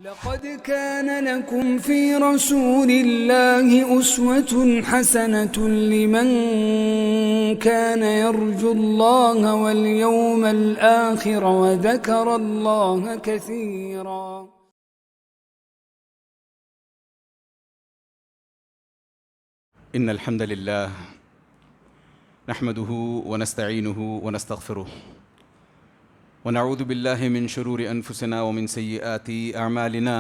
لقد كان لكم في رسول الله أسوة حسنة لمن كان يرجو الله واليوم الآخر وذكر الله كثيرا. إن الحمد لله نحمده ونستعينه ونستغفره ونعوذ بالله من شرور أنفسنا ومن سيئات أعمالنا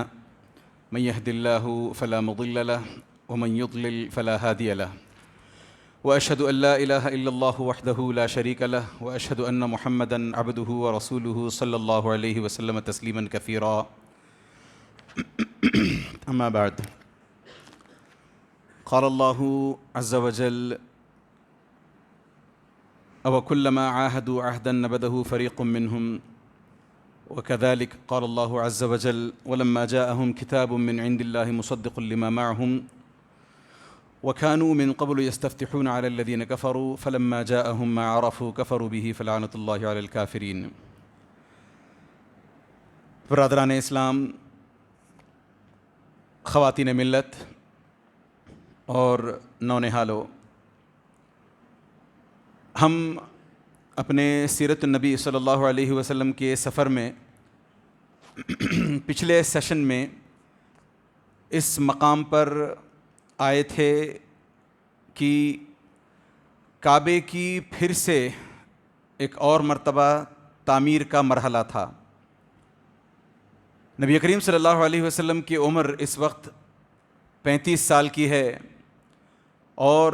من يهد الله فلا مضل له ومن يضلل فلا هادي له وأشهد أن لا إله إلا الله وحده لا شريك له وأشهد أن محمدًا عبده ورسوله صلى الله عليه وسلم تسليمًا كثيرا. أما بعد، قال الله عز وجل: أوكلما عاهدوا عهدا نبذه فريق منهم وكذلك قال الله عز وجل: ولما جاءهم كتاب من عند الله مصدق لما معهم وكانوا من قبل يستفتحون على الذين كفروا فلما جاءهم ما عرفوا كفروا به فلعنة الله على الكافرين. برادران اسلام، خواتین ملت اور نونہالو، ہم اپنے سیرت النبی صلی اللہ علیہ وسلم کے سفر میں پچھلے سیشن میں اس مقام پر آئے تھے کہ کعبے کی پھر سے ایک اور مرتبہ تعمیر کا مرحلہ تھا. نبی کریم صلی اللہ علیہ وسلم کی عمر اس وقت 35 سال کی ہے اور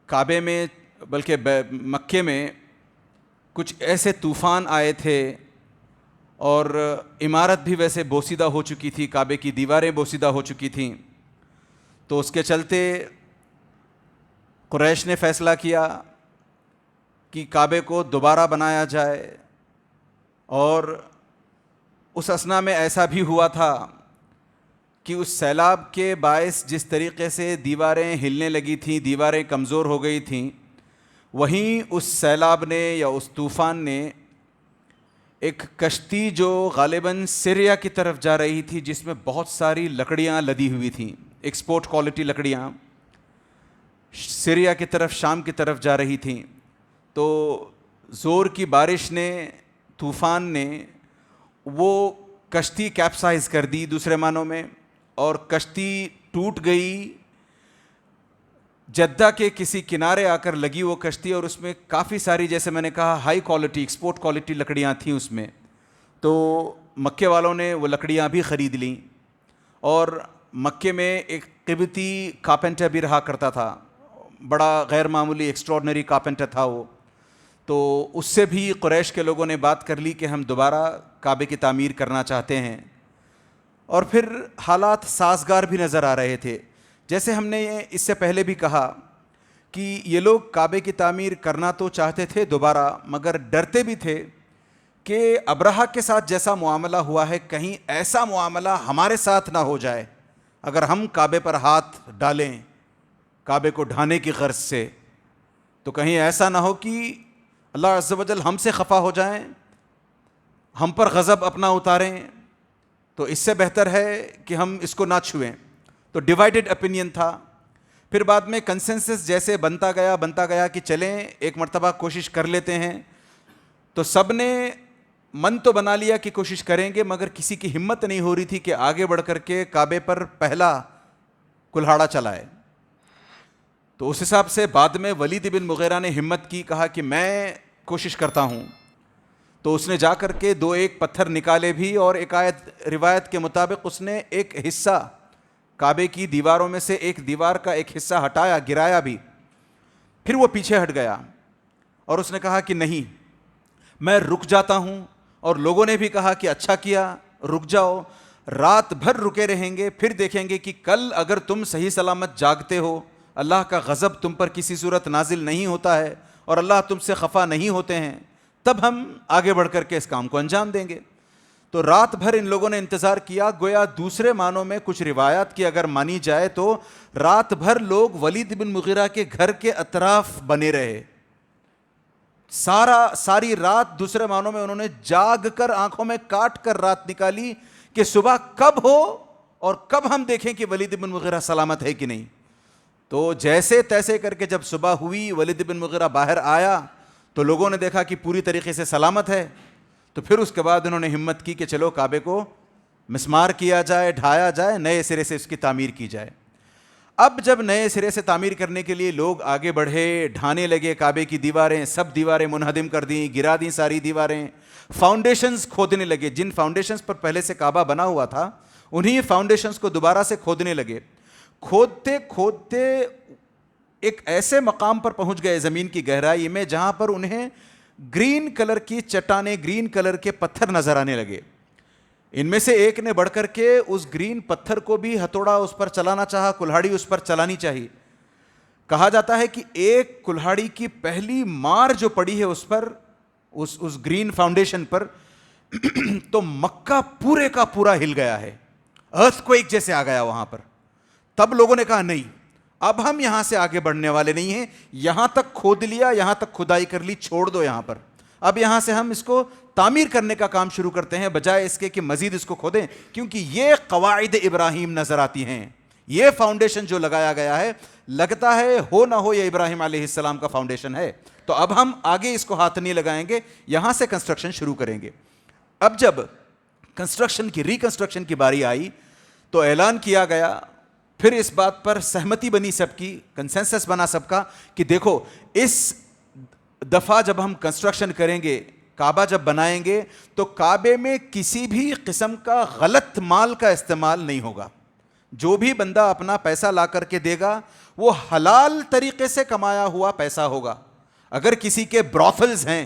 کعبے میں بلکہ مکے میں کچھ ایسے طوفان آئے تھے اور عمارت بھی ویسے بوسیدہ ہو چکی تھی، کعبے کی دیواریں بوسیدہ ہو چکی تھیں. تو اس کے چلتے قریش نے فیصلہ کیا کہ کعبے کو دوبارہ بنایا جائے، اور اس اثنا میں ایسا بھی ہوا تھا کہ اس سیلاب کے باعث جس طریقے سے دیواریں ہلنے لگی تھیں، دیواریں کمزور ہو گئی تھیں، وہیں اس سیلاب نے یا اس طوفان نے ایک کشتی جو غالباً سیریا کی طرف جا رہی تھی، جس میں بہت ساری لکڑیاں لدی ہوئی تھیں، ایکسپورٹ کوالٹی لکڑیاں سیریا کی طرف، شام کی طرف جا رہی تھیں، تو زور کی بارش نے، طوفان نے وہ کشتی کیپسائز کر دی دوسرے معنوں میں، اور کشتی ٹوٹ گئی. جدہ کے کسی کنارے آ کر لگی وہ کشتی، اور اس میں کافی ساری، جیسے میں نے کہا، ہائی کوالٹی ایکسپورٹ کوالٹی لکڑیاں تھیں اس میں. تو مکے والوں نے وہ لکڑیاں بھی خرید لیں، اور مکے میں ایک قبطی کارپینٹر بھی رہا کرتا تھا، بڑا غیر معمولی ایکسٹراڈنری کارپینٹر تھا وہ. تو اس سے بھی قریش کے لوگوں نے بات کر لی کہ ہم دوبارہ کعبے کی تعمیر کرنا چاہتے ہیں، اور پھر حالات سازگار بھی نظر آ رہے تھے. جیسے ہم نے اس سے پہلے بھی کہا کہ یہ لوگ کعبے کی تعمیر کرنا تو چاہتے تھے دوبارہ، مگر ڈرتے بھی تھے کہ ابرہہ کے ساتھ جیسا معاملہ ہوا ہے، کہیں ایسا معاملہ ہمارے ساتھ نہ ہو جائے. اگر ہم کعبے پر ہاتھ ڈالیں کعبے کو ڈھانے کی غرض سے، تو کہیں ایسا نہ ہو کہ اللہ عز و جل ہم سے خفا ہو جائیں، ہم پر غضب اپنا اتاریں. تو اس سے بہتر ہے کہ ہم اس کو نہ چھوئیں. تو ڈیوائیڈڈ اپینین تھا. پھر بعد میں کنسنسس جیسے بنتا گیا کہ چلیں ایک مرتبہ کوشش کر لیتے ہیں. تو سب نے من تو بنا لیا کہ کوشش کریں گے، مگر کسی کی ہمت نہیں ہو رہی تھی کہ آگے بڑھ کر کے کعبے پر پہلا کلہاڑا چلائے. تو اس حساب سے بعد میں ولید بن مغیرہ نے ہمت کی، کہا کہ میں کوشش کرتا ہوں. تو اس نے جا کر کے 2-1 پتھر نکالے بھی، اور ایک روایت کے مطابق اس نے ایک حصہ کعبے کی دیواروں میں سے ایک دیوار کا ایک حصہ ہٹایا، گرایا بھی. پھر وہ پیچھے ہٹ گیا اور اس نے کہا کہ نہیں، میں رک جاتا ہوں. اور لوگوں نے بھی کہا کہ اچھا کیا، رک جاؤ، رات بھر رکے رہیں گے، پھر دیکھیں گے کہ کل اگر تم صحیح سلامت جاگتے ہو، اللہ کا غضب تم پر کسی صورت نازل نہیں ہوتا ہے اور اللہ تم سے خفا نہیں ہوتے ہیں، تب ہم آگے بڑھ کر کے اس کام کو انجام دیں گے. تو رات بھر ان لوگوں نے انتظار کیا. گویا دوسرے معنوں میں کچھ روایات کی اگر مانی جائے تو رات بھر لوگ ولید بن مغیرہ کے گھر کے اطراف بنے رہے. ساری رات دوسرے معنوں میں انہوں نے جاگ کر آنکھوں میں کاٹ کر رات نکالی کہ صبح کب ہو اور کب ہم دیکھیں کہ ولید بن مغیرہ سلامت ہے کہ نہیں. تو جیسے تیسے کر کے جب صبح ہوئی, ولید بن مغیرہ باہر آیا تو لوگوں نے دیکھا کہ پوری طریقے سے سلامت ہے. تو پھر اس کے بعد انہوں نے ہمت کی کہ چلو کعبے کو مسمار کیا جائے, ڈھایا جائے, نئے سرے سے اس کی تعمیر کی جائے. اب جب نئے سرے سے تعمیر کرنے کے لیے لوگ آگے بڑھے, ڈھانے لگے کعبے کی دیواریں, سب دیواریں منہدم کر دیں, گرا دیں ساری دیواریں, فاؤنڈیشنز کھودنے لگے. جن فاؤنڈیشنز پر پہلے سے کعبہ بنا ہوا تھا انہی فاؤنڈیشنز کو دوبارہ سے کھودنے لگے. کھودتے کھودتے ایک ایسے مقام پر پہنچ گئے زمین کی گہرائی میں جہاں پر انہیں گرین کلر کی چٹانیں, گرین کلر کے پتھر نظر آنے لگے. ان میں سے ایک نے بڑھ کر کے اس گرین پتھر کو بھی ہتھوڑا اس پر چلانا چاہا, کلہاڑی اس پر چلانی چاہیے. کہا جاتا ہے کہ ایک کلہاڑی کی پہلی مار جو پڑی ہے اس پر, اس گرین فاؤنڈیشن پر, تو مکہ پورے کا پورا ہل گیا ہے, ارتھ کوئک جیسے آ گیا وہاں پر. تب لوگوں نے کہا نہیں, اب ہم یہاں سے آگے بڑھنے والے نہیں ہیں, یہاں تک کھود لیا, یہاں تک کھدائی کر لی, چھوڑ دو یہاں پر. اب یہاں سے ہم اس کو تعمیر کرنے کا کام شروع کرتے ہیں بجائے اس کے کہ مزید اس کو کھودیں, کیونکہ یہ قواعد ابراہیم نظر آتی ہیں. یہ فاؤنڈیشن جو لگایا گیا ہے لگتا ہے ہو نہ ہو یہ ابراہیم علیہ السلام کا فاؤنڈیشن ہے. تو اب ہم آگے اس کو ہاتھ نہیں لگائیں گے, یہاں سے کنسٹرکشن شروع کریں گے. اب جب کنسٹرکشن کی ریکنسٹرکشن کی باری آئی تو اعلان کیا گیا, پھر اس بات پر سہمتی بنی سب کی, کنسنسس بنا سب کا کہ دیکھو اس دفعہ جب ہم کنسٹرکشن کریں گے, کعبہ جب بنائیں گے تو کعبے میں کسی بھی قسم کا غلط مال کا استعمال نہیں ہوگا. جو بھی بندہ اپنا پیسہ لا کر کے دے گا وہ حلال طریقے سے کمایا ہوا پیسہ ہوگا. اگر کسی کے بروتھلز ہیں,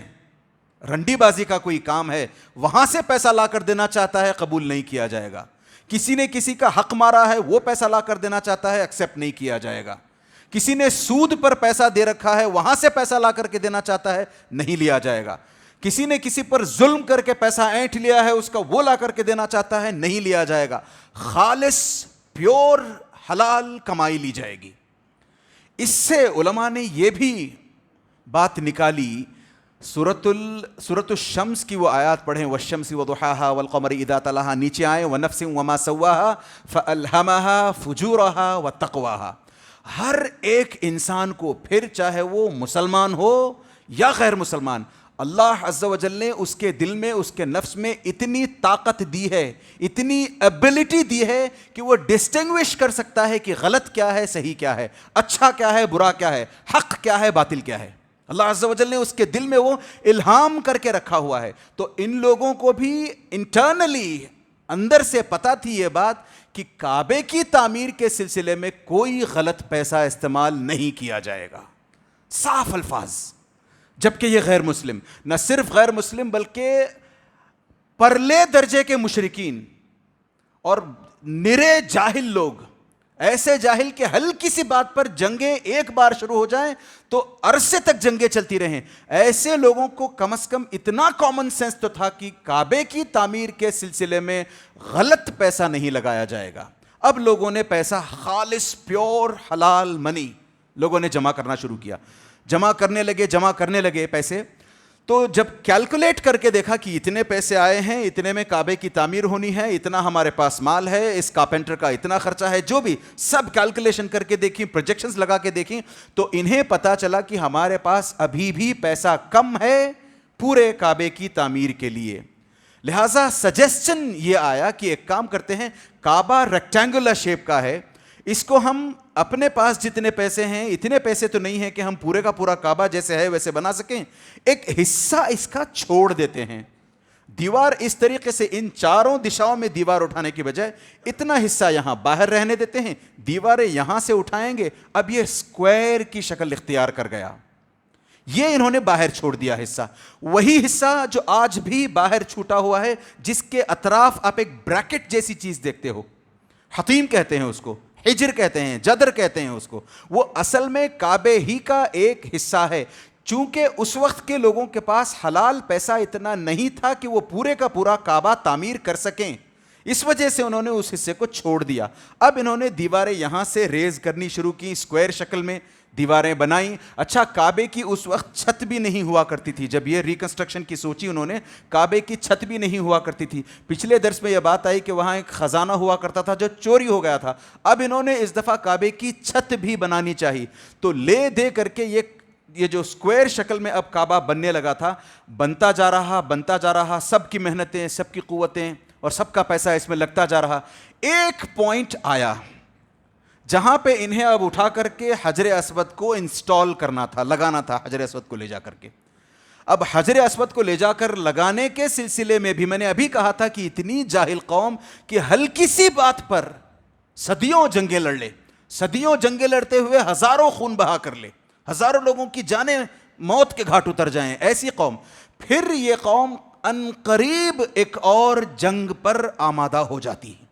رنڈی بازی کا کوئی کام ہے, وہاں سے پیسہ لا کر دینا چاہتا ہے, قبول نہیں کیا جائے گا. کسی نے کسی کا حق مارا ہے, وہ پیسہ لا کر دینا چاہتا ہے, ایکسیپٹ نہیں کیا جائے گا. کسی نے سود پر پیسہ دے رکھا ہے, وہاں سے پیسہ لا کر کے دینا چاہتا ہے, نہیں لیا جائے گا. کسی نے کسی پر ظلم کر کے پیسہ اینٹھ لیا ہے, اس کا وہ لا کر کے دینا چاہتا ہے, نہیں لیا جائے گا. خالص پیور حلال کمائی لی جائے گی. اس سے علماء نے یہ بھی بات نکالی, سورۃ الشمس کی وہ آیات پڑھیں, والشمس وضحاها والقمر اذا تلاها, نیچے آئیں ونفس وما سواها فالهمها فجورها وتقواها. ہر ایک انسان کو, پھر چاہے وہ مسلمان ہو یا غیر مسلمان, اللہ عز و جل نے اس کے دل میں, اس کے نفس میں اتنی طاقت دی ہے, اتنی ایبلٹی دی ہے کہ وہ ڈسٹنگوش کر سکتا ہے کہ غلط کیا ہے, صحیح کیا ہے, اچھا کیا ہے, برا کیا ہے, حق کیا ہے, باطل کیا ہے. اللہ عز و جل نے اس کے دل میں وہ الہام کر کے رکھا ہوا ہے. تو ان لوگوں کو بھی انٹرنلی اندر سے پتہ تھی یہ بات کہ کعبے کی تعمیر کے سلسلے میں کوئی غلط پیسہ استعمال نہیں کیا جائے گا. صاف الفاظ. جبکہ یہ غیر مسلم, نہ صرف غیر مسلم بلکہ پرلے درجے کے مشرکین اور نرے جاہل لوگ, ایسے جاہل کہ ہلکی سی بات پر جنگیں ایک بار شروع ہو جائیں تو عرصے تک جنگیں چلتی رہیں, ایسے لوگوں کو کم از کم اتنا کامن سینس تو تھا کہ کعبے کی تعمیر کے سلسلے میں غلط پیسہ نہیں لگایا جائے گا. اب لوگوں نے پیسہ خالص پیور حلال منی لوگوں نے جمع کرنا شروع کیا, جمع کرنے لگے پیسے. تو جب کیلکولیٹ کر کے دیکھا کہ اتنے پیسے آئے ہیں, اتنے میں کعبے کی تعمیر ہونی ہے, اتنا ہمارے پاس مال ہے, اس کارپینٹر کا اتنا خرچہ ہے, جو بھی سب کیلکولیشن کر کے دیکھیں, پروجیکشنز لگا کے دیکھیں, تو انہیں پتا چلا کہ ہمارے پاس ابھی بھی پیسہ کم ہے پورے کعبے کی تعمیر کے لیے. لہٰذا سجیسچن یہ آیا کہ ایک کام کرتے ہیں, کعبہ ریکٹینگولر شیپ کا ہے, اس کو ہم اپنے پاس جتنے پیسے ہیں, اتنے پیسے تو نہیں ہیں کہ ہم پورے کا پورا کعبہ جیسے ہے ویسے بنا سکیں, ایک حصہ اس کا چھوڑ دیتے ہیں. دیوار اس طریقے سے ان چاروں دشاؤں میں دیوار اٹھانے کی بجائے اتنا حصہ یہاں باہر رہنے دیتے ہیں, دیواریں یہاں سے اٹھائیں گے. اب یہ اسکوائر کی شکل اختیار کر گیا, یہ انہوں نے باہر چھوڑ دیا حصہ. وہی حصہ جو آج بھی باہر چھوٹا ہوا ہے, جس کے اطراف آپ ایک بریکٹ جیسی چیز دیکھتے ہو, حتیم کہتے ہیں اس کو, حجر کہتے ہیں, جدر کہتے ہیں اس کو, وہ اصل میں کعبے ہی کا ایک حصہ ہے. چونکہ اس وقت کے لوگوں کے پاس حلال پیسہ اتنا نہیں تھا کہ وہ پورے کا پورا کعبہ تعمیر کر سکیں, اس وجہ سے انہوں نے اس حصے کو چھوڑ دیا. اب انہوں نے دیواریں یہاں سے ریز کرنی شروع کی, اسکوائر شکل میں دیواریں بنائیں. اچھا, کعبے کی اس وقت چھت بھی نہیں ہوا کرتی تھی. جب یہ ریکنسٹرکشن کی سوچی انہوں نے, کعبے کی چھت بھی نہیں ہوا کرتی تھی. پچھلے درس میں یہ بات آئی کہ وہاں ایک خزانہ ہوا کرتا تھا جو چوری ہو گیا تھا. اب انہوں نے اس دفعہ کعبے کی چھت بھی بنانی چاہیے. تو لے دے کر کے یہ جو اسکوائر شکل میں اب کعبہ بننے لگا تھا, بنتا جا رہا, سب کی محنتیں, سب کی قوتیں اور سب کا پیسہ اس میں لگتا جا رہا. ایک پوائنٹ آیا جہاں پہ انہیں اب اٹھا کر کے حجر اسود کو انسٹال کرنا تھا, لگانا تھا حجر اسود کو لے جا کر کے. اب حجر اسود کو لے جا کر لگانے کے سلسلے میں بھی میں نے ابھی کہا تھا کہ اتنی جاہل قوم کہ ہلکی سی بات پر صدیوں جنگیں لڑ لے, صدیوں جنگیں لڑتے ہوئے ہزاروں خون بہا کر لے, ہزاروں لوگوں کی جانیں موت کے گھاٹ اتر جائیں, ایسی قوم. پھر یہ قوم ان قریب ایک اور جنگ پر آمادہ ہو جاتی ہے.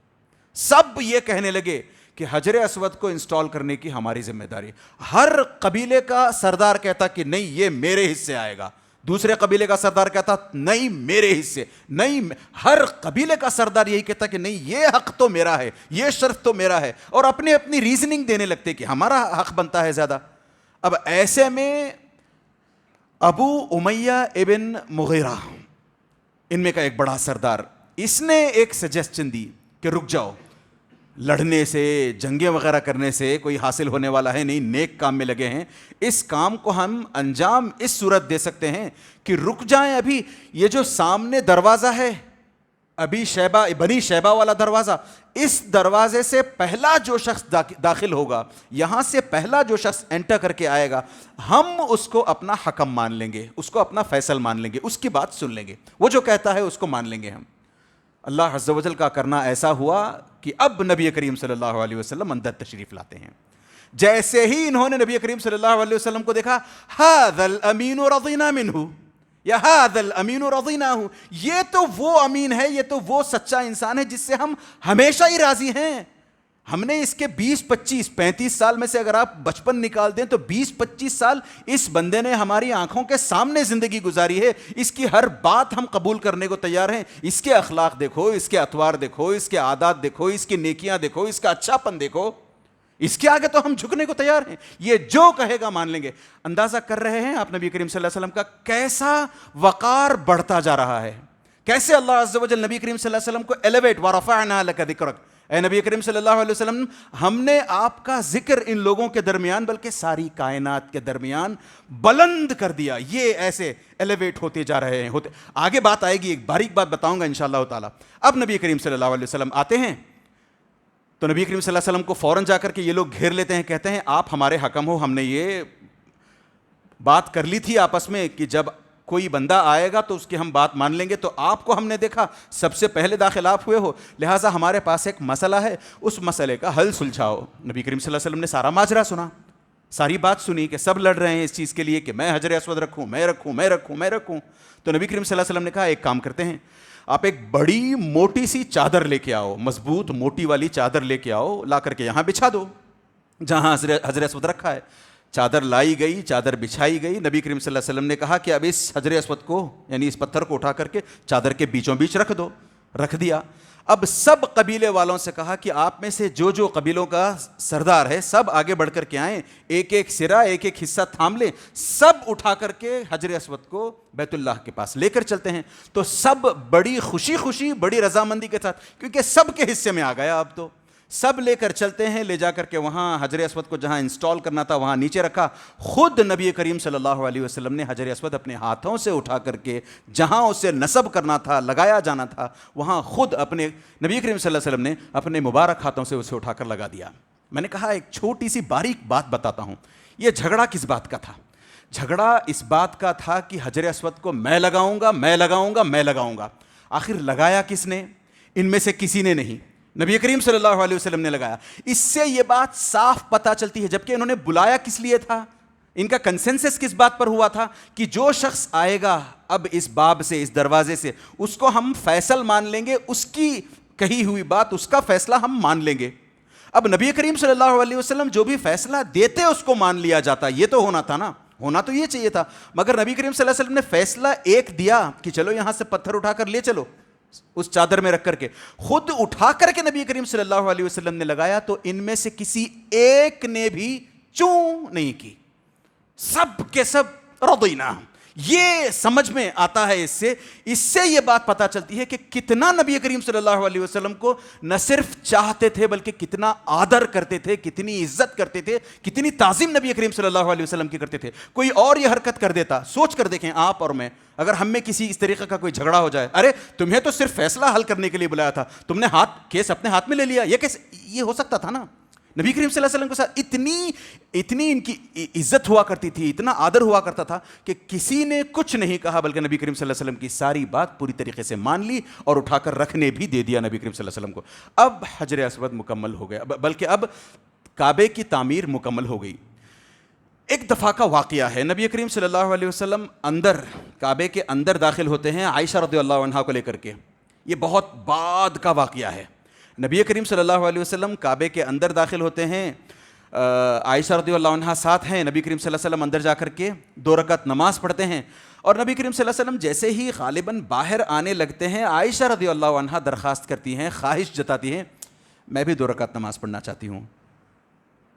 سب یہ کہنے لگے کہ حجر اسود کو انسٹال کرنے کی ہماری ذمہ داری. ہر قبیلے کا سردار کہتا کہ نہیں یہ میرے حصے آئے گا, دوسرے قبیلے کا سردار کہتا نہیں میرے حصے نہیں, ہر قبیلے کا سردار یہی کہتا کہ نہیں یہ حق تو میرا ہے, یہ شرط تو میرا ہے, اور اپنی اپنی ریزننگ دینے لگتے کہ ہمارا حق بنتا ہے زیادہ. اب ایسے میں ابو امیہ ابن مغیرہ, ان میں کا ایک بڑا سردار, اس نے ایک سجیسشن دی کہ رک جاؤ, لڑنے سے جنگیں وغیرہ کرنے سے کوئی حاصل ہونے والا ہے نہیں, نیک کام میں لگے ہیں. اس کام کو ہم انجام اس صورت دے سکتے ہیں کہ رک جائیں. ابھی یہ جو سامنے دروازہ ہے, ابھی بنی شیبہ والا دروازہ, اس دروازے سے پہلا جو شخص داخل ہوگا, یہاں سے پہلا جو شخص انٹر کر کے آئے گا, ہم اس کو اپنا حکم مان لیں گے, اس کو اپنا فیصل مان لیں گے, اس کی بات سن لیں گے, وہ جو کہتا ہے اس کو مان لیں گے ہم. اللہ عز و جل کا کرنا ایسا ہوا کہ اب نبی کریم صلی اللہ علیہ وسلم اندر تشریف لاتے ہیں. جیسے ہی انہوں نے نبی کریم صلی اللہ علیہ وسلم کو دیکھا, ھذا الامین رضینا منہ یا ھذا الامین رضیناہ, یہ تو وہ امین ہے, یہ تو وہ سچا انسان ہے جس سے ہم ہمیشہ ہی راضی ہیں. ہم نے اس کے 20 25 35 سال میں سے اگر آپ بچپن نکال دیں تو 20 25 سال اس بندے نے ہماری آنکھوں کے سامنے زندگی گزاری ہے. اس کی ہر بات ہم قبول کرنے کو تیار ہیں. اس کے اخلاق دیکھو, اس کے اطوار دیکھو, اس کے عادات دیکھو, اس کی نیکیاں دیکھو, اس کا اچھا پن دیکھو, اس کے آگے تو ہم جھکنے کو تیار ہیں, یہ جو کہے گا مان لیں گے. اندازہ کر رہے ہیں آپ نبی کریم صلی اللہ علیہ وسلم کا کیسا وقار بڑھتا جا رہا ہے, کیسے اللہ عز و جل نبی کریم صلی اللہ علیہ وسلم کو ایلیویٹ, ورفعنا لک ذکرک, اے نبی کریم صلی اللہ علیہ وسلم ہم نے آپ کا ذکر ان لوگوں کے درمیان بلکہ ساری کائنات کے درمیان بلند کر دیا. یہ ایسے ایلیویٹ ہوتے جا رہے ہیں. آگے بات آئے گی, ایک باریک بات بتاؤں گا انشاءاللہ تعالی. اب نبی کریم صلی اللہ علیہ وسلم آتے ہیں تو نبی کریم صلی اللہ علیہ وسلم کو فوراً جا کر کے یہ لوگ گھیر لیتے ہیں, کہتے ہیں آپ ہمارے حکم ہو, ہم نے یہ بات کر لی تھی آپس میں کہ جب کوئی بندہ آئے گا تو اس کی ہم بات مان لیں گے, تو آپ کو ہم نے دیکھا سب سے پہلے داخل آپ ہوئے ہو, لہٰذا ہمارے پاس ایک مسئلہ ہے, اس مسئلے کا حل سلجھاؤ. نبی کریم صلی اللہ علیہ وسلم نے سارا ماجرا سنا, ساری بات سنی کہ سب لڑ رہے ہیں اس چیز کے لیے کہ میں حجر اسود رکھوں, میں رکھوں, میں رکھوں, میں رکھوں. تو نبی کریم صلی اللہ علیہ وسلم نے کہا ایک کام کرتے ہیں, آپ ایک بڑی موٹی سی چادر لے کے آؤ, مضبوط موٹی والی چادر لے کے آؤ, لا کر کے یہاں بچھا دو جہاں حجر اسود رکھا ہے. چادر لائی گئی, چادر بچھائی گئی. نبی کریم صلی اللہ علیہ وسلم نے کہا کہ اب اس حجر اسود کو یعنی اس پتھر کو اٹھا کر کے چادر کے بیچوں بیچ رکھ دو. رکھ دیا. اب سب قبیلے والوں سے کہا کہ آپ میں سے جو جو قبیلوں کا سردار ہے سب آگے بڑھ کر کے آئیں, ایک ایک سرا ایک ایک حصہ تھام لیں, سب اٹھا کر کے حجر اسود کو بیت اللہ کے پاس لے کر چلتے ہیں. تو سب بڑی خوشی بڑی رضامندی کے ساتھ, کیونکہ سب کے حصے میں آ گیا, اب تو سب لے کر چلتے ہیں. لے جا کر کے وہاں حجر اسود کو جہاں انسٹال کرنا تھا وہاں نیچے رکھا. خود نبی کریم صلی اللہ علیہ وسلم نے حجر اسود اپنے ہاتھوں سے اٹھا کر کے جہاں اسے نصب کرنا تھا, لگایا جانا تھا, وہاں خود اپنے نبی کریم صلی اللہ علیہ وسلم نے اپنے مبارک ہاتھوں سے اسے اٹھا کر لگا دیا. میں نے کہا ایک چھوٹی سی باریک بات بتاتا ہوں. یہ جھگڑا کس بات کا تھا؟ جھگڑا اس بات کا تھا کہ حجر اسود کو میں لگاؤں گا, میں لگاؤں گا, میں لگاؤں گا. آخر لگایا کس نے؟ ان میں سے کسی نے نہیں, نبی کریم صلی اللہ علیہ وسلم نے لگایا. اس سے یہ بات صاف پتہ چلتی ہے. جبکہ انہوں نے بلایا کس لیے تھا, ان کا کنسنسس کس بات پر ہوا تھا کہ جو شخص آئے گا اب اس باب سے, اس دروازے سے, اس کو ہم فیصل مان لیں گے, اس کی کہی ہوئی بات, اس کا فیصلہ ہم مان لیں گے. اب نبی کریم صلی اللہ علیہ وسلم جو بھی فیصلہ دیتے اس کو مان لیا جاتا, یہ تو ہونا تھا نا, ہونا تو یہ چاہیے تھا. مگر نبی کریم صلی اللہ علیہ وسلم نے فیصلہ ایک دیا کہ چلو یہاں سے پتھر اٹھا کر لے چلو, اس چادر میں رکھ کر کے خود اٹھا کر کے نبی کریم صلی اللہ علیہ وسلم نے لگایا تو ان میں سے کسی ایک نے بھی چوں نہیں کی، سب کے سب رضینا۔ یہ سمجھ میں آتا ہے اس سے یہ بات پتہ چلتی ہے کہ کتنا نبی کریم صلی اللہ علیہ وسلم کو نہ صرف چاہتے تھے بلکہ کتنا آدر کرتے تھے، کتنی عزت کرتے تھے، کتنی تعظیم نبی کریم صلی اللہ علیہ وسلم کی کرتے تھے۔ کوئی اور یہ حرکت کر دیتا، سوچ کر دیکھیں آپ اور میں، اگر ہم میں کسی اس طریقے کا کوئی جھگڑا ہو جائے، ارے تمہیں تو صرف فیصلہ حل کرنے کے لیے بلایا تھا، تم نے کیس اپنے ہاتھ میں لے لیا، یہ کیسے؟ یہ ہو سکتا تھا نا؟ نبی کریم صلی اللہ علیہ وسلم کے ساتھ اتنی ان کی عزت ہوا کرتی تھی، اتنا آدر ہوا کرتا تھا کہ کسی نے کچھ نہیں کہا، بلکہ نبی کریم صلی اللہ علیہ وسلم کی ساری بات پوری طریقے سے مان لی اور اٹھا کر رکھنے بھی دے دیا نبی کریم صلی اللہ علیہ وسلم کو۔ اب حجر اسود مکمل ہو گیا، بلکہ اب کعبے کی تعمیر مکمل ہو گئی۔ ایک دفعہ کا واقعہ ہے، نبی کریم صلی اللہ علیہ وسلم کعبے کے اندر داخل ہوتے ہیں عائشہ رضی اللہ عنہا کو لے کر کے۔ یہ بہت بعد کا واقعہ ہے۔ نبی کریم صلی اللہ علیہ وسلم کعبے کے اندر داخل ہوتے ہیں، عائشہ رضی اللہ عنہا ساتھ ہیں، نبی کریم صلی اللہ علیہ وسلم اندر جا کر کے 2 رکعت نماز پڑھتے ہیں، اور نبی کریم صلی اللہ علیہ وسلم جیسے ہی غالباً باہر آنے لگتے ہیں، عائشہ رضی اللہ عنہا درخواست کرتی ہیں، خواہش جتاتی ہیں، میں بھی 2 رکعت نماز پڑھنا چاہتی ہوں۔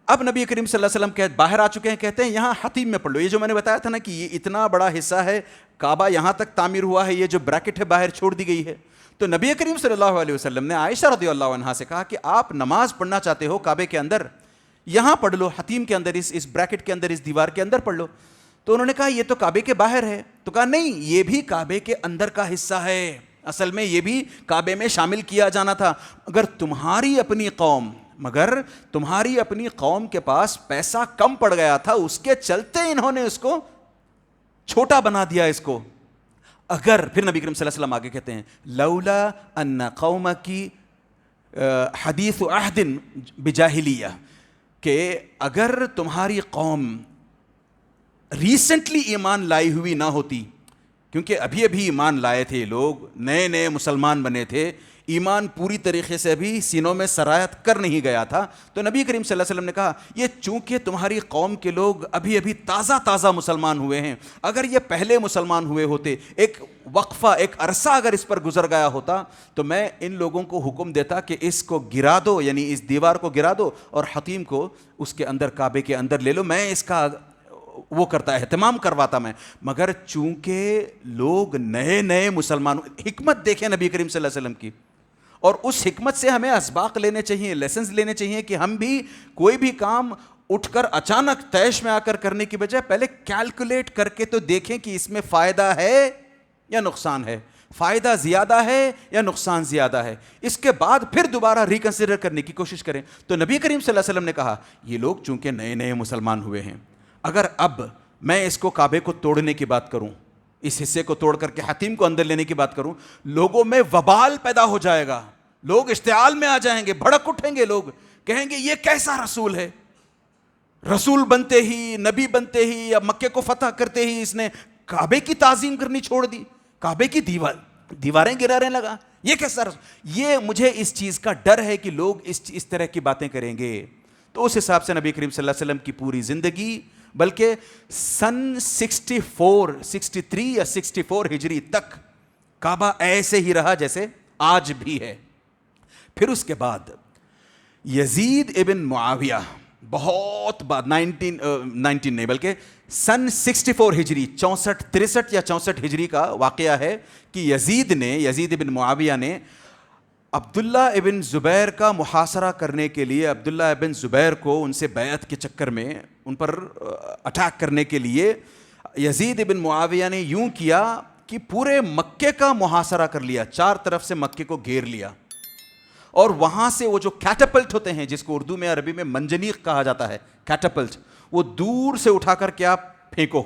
اب نبی کریم صلی اللہ علیہ وسلم باہر آ چکے ہیں، کہتے ہیں یہاں حتیم میں پڑھ لو۔ یہ جو میں نے بتایا تھا نا کہ یہ اتنا بڑا حصہ ہے، کعبہ یہاں تک تعمیر ہوا ہے، یہ جو بریکٹ ہے باہر چھوڑ دی گئی ہے۔ تو نبی کریم صلی اللہ علیہ وسلم نے عائشہ رضی اللہ عنہا سے کہا کہ آپ نماز پڑھنا چاہتے ہو کعبے کے اندر، یہاں پڑھ لو، حتیم کے اندر، اس بریکٹ کے اندر، اس دیوار کے اندر پڑھ لو۔ تو انہوں نے کہا یہ تو کعبے کے باہر ہے، تو کہا نہیں، یہ بھی کعبے کے اندر کا حصہ ہے، اصل میں یہ بھی کعبے میں شامل کیا جانا تھا، مگر تمہاری اپنی قوم کے پاس پیسہ کم پڑ گیا تھا، اس کے چلتے انہوں نے اس کو چھوٹا بنا دیا اس کو۔ اگر پھر نبی کریم صلی اللہ علیہ وسلم آگے کہتے ہیں لولا ان قومکی حدیث عہد بجاہلیہ، کہ اگر تمہاری قوم ریسنٹلی ایمان لائی ہوئی نہ ہوتی، کیونکہ ابھی ایمان لائے تھے لوگ، نئے مسلمان بنے تھے، ایمان پوری طریقے سے ابھی سینوں میں سرایت کر نہیں گیا تھا، تو نبی کریم صلی اللہ علیہ وسلم نے کہا یہ چونکہ تمہاری قوم کے لوگ ابھی تازہ مسلمان ہوئے ہیں، اگر یہ پہلے مسلمان ہوئے ہوتے، ایک وقفہ، ایک عرصہ اگر اس پر گزر گیا ہوتا، تو میں ان لوگوں کو حکم دیتا کہ اس کو گرا دو، یعنی اس دیوار کو گرا دو اور حتیم کو اس کے اندر، کعبے کے اندر لے لو، میں اس کا وہ کرتا ہے، اہتمام کرواتا میں۔ مگر چونکہ لوگ نئے مسلمان، حکمت دیکھیں نبی کریم صلی اللہ علیہ وسلم کی، اور اس حکمت سے ہمیں اسباق لینے چاہیے، لیسنز لینے چاہیے کہ ہم بھی کوئی بھی کام اٹھ کر اچانک تیش میں آ کر کرنے کی بجائے پہلے کیلکولیٹ کر کے تو دیکھیں کہ اس میں فائدہ ہے یا نقصان ہے، فائدہ زیادہ ہے یا نقصان زیادہ ہے، اس کے بعد پھر دوبارہ ریکنسیڈر کرنے کی کوشش کریں۔ تو نبی کریم صلی اللہ علیہ وسلم نے کہا یہ لوگ چونکہ نئے مسلمان ہوئے ہیں، اگر اب میں اس کو کعبے کو توڑنے کی بات کروں، اس حصے کو توڑ کر کے حتیم کو اندر لینے کی بات کروں، لوگوں میں وبال پیدا ہو جائے گا، لوگ اشتعال میں آ جائیں گے، بھڑک اٹھیں گے، لوگ کہیں گے یہ کیسا رسول ہے، رسول بنتے ہی، نبی بنتے ہی، یا مکے کو فتح کرتے ہی اس نے کعبے کی تعظیم کرنی چھوڑ دی، کعبے کی دیواریں گرانے لگا، یہ کیسا رسول؟ یہ مجھے اس چیز کا ڈر ہے کہ لوگ اس طرح کی باتیں کریں گے۔ تو اس حساب سے نبی کریم صلی اللہ علیہ وسلم کی پوری زندگی، بلکہ سن 63 یا 64 ہجری تک کعبہ ایسے ہی رہا جیسے آج بھی ہے۔ پھر اس کے بعد یزید ابن معاویہ، بہت بعد 19 نہیں بلکہ سن 64 ہجری، 63 یا 64 ہجری کا واقعہ ہے کہ یزید ابن معاویہ نے عبداللہ ابن زبیر کا محاصرہ کرنے کے لیے، عبداللہ ابن زبیر کو ان سے بیعت کے چکر میں ان پر اٹیک کرنے کے لیے یزید ابن معاویہ نے یوں کیا کہ پورے مکے کا محاصرہ کر لیا، 4 طرف سے مکے کو گھیر لیا، اور وہاں سے وہ جو کیٹاپلٹ ہوتے ہیں، جس کو اردو میں عربی میں منجنیق کہا جاتا ہے، کیٹاپلٹ، وہ دور سے اٹھا کر کے آپ پھینکو،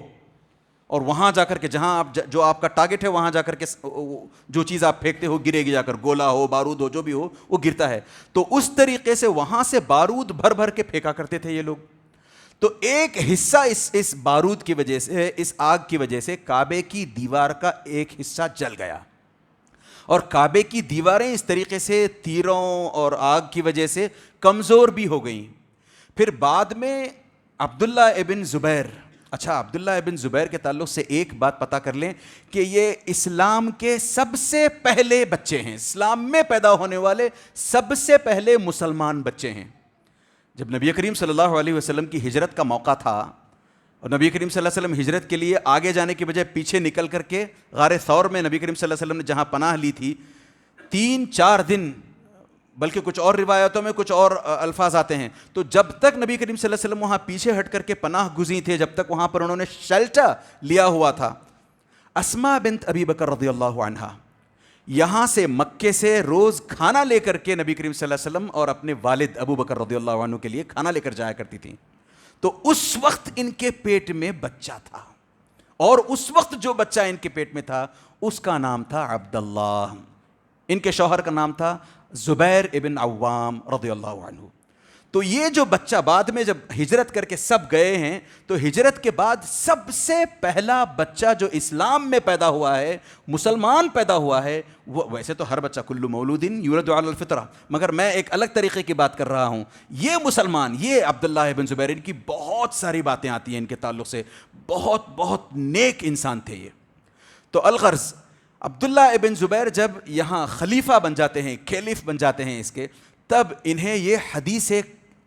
اور وہاں جا کر کے جہاں جو آپ کا ٹارگٹ ہے وہاں جا کر کے جو چیز آپ پھینکتے ہو گرے گی، جا کر گولا ہو، بارود ہو، جو بھی ہو وہ گرتا ہے۔ تو اس طریقے سے وہاں سے بارود بھر کے پھینکا کرتے تھے یہ لوگ۔ تو ایک حصہ اس بارود کی وجہ سے، اس آگ کی وجہ سے کعبے کی دیوار کا ایک حصہ جل گیا، اور کعبے کی دیواریں اس طریقے سے تیروں اور آگ کی وجہ سے کمزور بھی ہو گئیں۔ پھر بعد میں عبداللہ ابن زبیر اچھا عبداللہ ابن زبیر کے تعلق سے ایک بات پتہ کر لیں کہ یہ اسلام کے سب سے پہلے بچے ہیں، اسلام میں پیدا ہونے والے سب سے پہلے مسلمان بچے ہیں۔ جب نبی کریم صلی اللہ علیہ وسلم کی ہجرت کا موقع تھا اور نبی کریم صلی اللہ علیہ وسلم ہجرت کے لیے آگے جانے کی بجائے پیچھے نکل کر کے غار ثور میں نبی کریم صلی اللہ علیہ وسلم نے جہاں پناہ لی تھی، 3-4 دن، بلکہ کچھ اور روایتوں میں کچھ اور الفاظ آتے ہیں، تو جب تک نبی کریم صلی اللہ علیہ وسلم وہاں پیچھے ہٹ کر کے پناہ گزین تھے، جب تک وہاں پر انہوں نے شیلٹر لیا ہوا تھا، اسماء بنت ابی بکر رضی اللہ عنہا یہاں سے مکے سے روز کھانا لے کر کے نبی کریم صلی اللہ علیہ وسلم اور اپنے والد ابو بکر رضی اللہ عنہ کے لیے کھانا لے کر جایا کرتی تھیں۔ تو اس وقت ان کے پیٹ میں بچہ تھا، اور اس وقت جو بچہ ان کے پیٹ میں تھا اس کا نام تھا عبداللہ، ان کے شوہر کا نام تھا زبیر ابن عوام رضی اللہ عنہ۔ تو یہ جو بچہ بعد میں جب ہجرت کر کے سب گئے ہیں، تو ہجرت کے بعد سب سے پہلا بچہ جو اسلام میں پیدا ہوا ہے، مسلمان پیدا ہوا ہے، وہ ویسے تو ہر بچہ کل مولود یولد علی الفطرہ، مگر میں ایک الگ طریقے کی بات کر رہا ہوں، یہ مسلمان، یہ عبداللہ ابن زبیر، ان کی بہت ساری باتیں آتی ہیں ان کے تعلق سے، بہت بہت نیک انسان تھے یہ۔ تو الغرض عبداللہ ابن زبیر جب یہاں خلیفہ بن جاتے ہیں، کیلف بن جاتے ہیں اس کے، تب انہیں یہ حدیث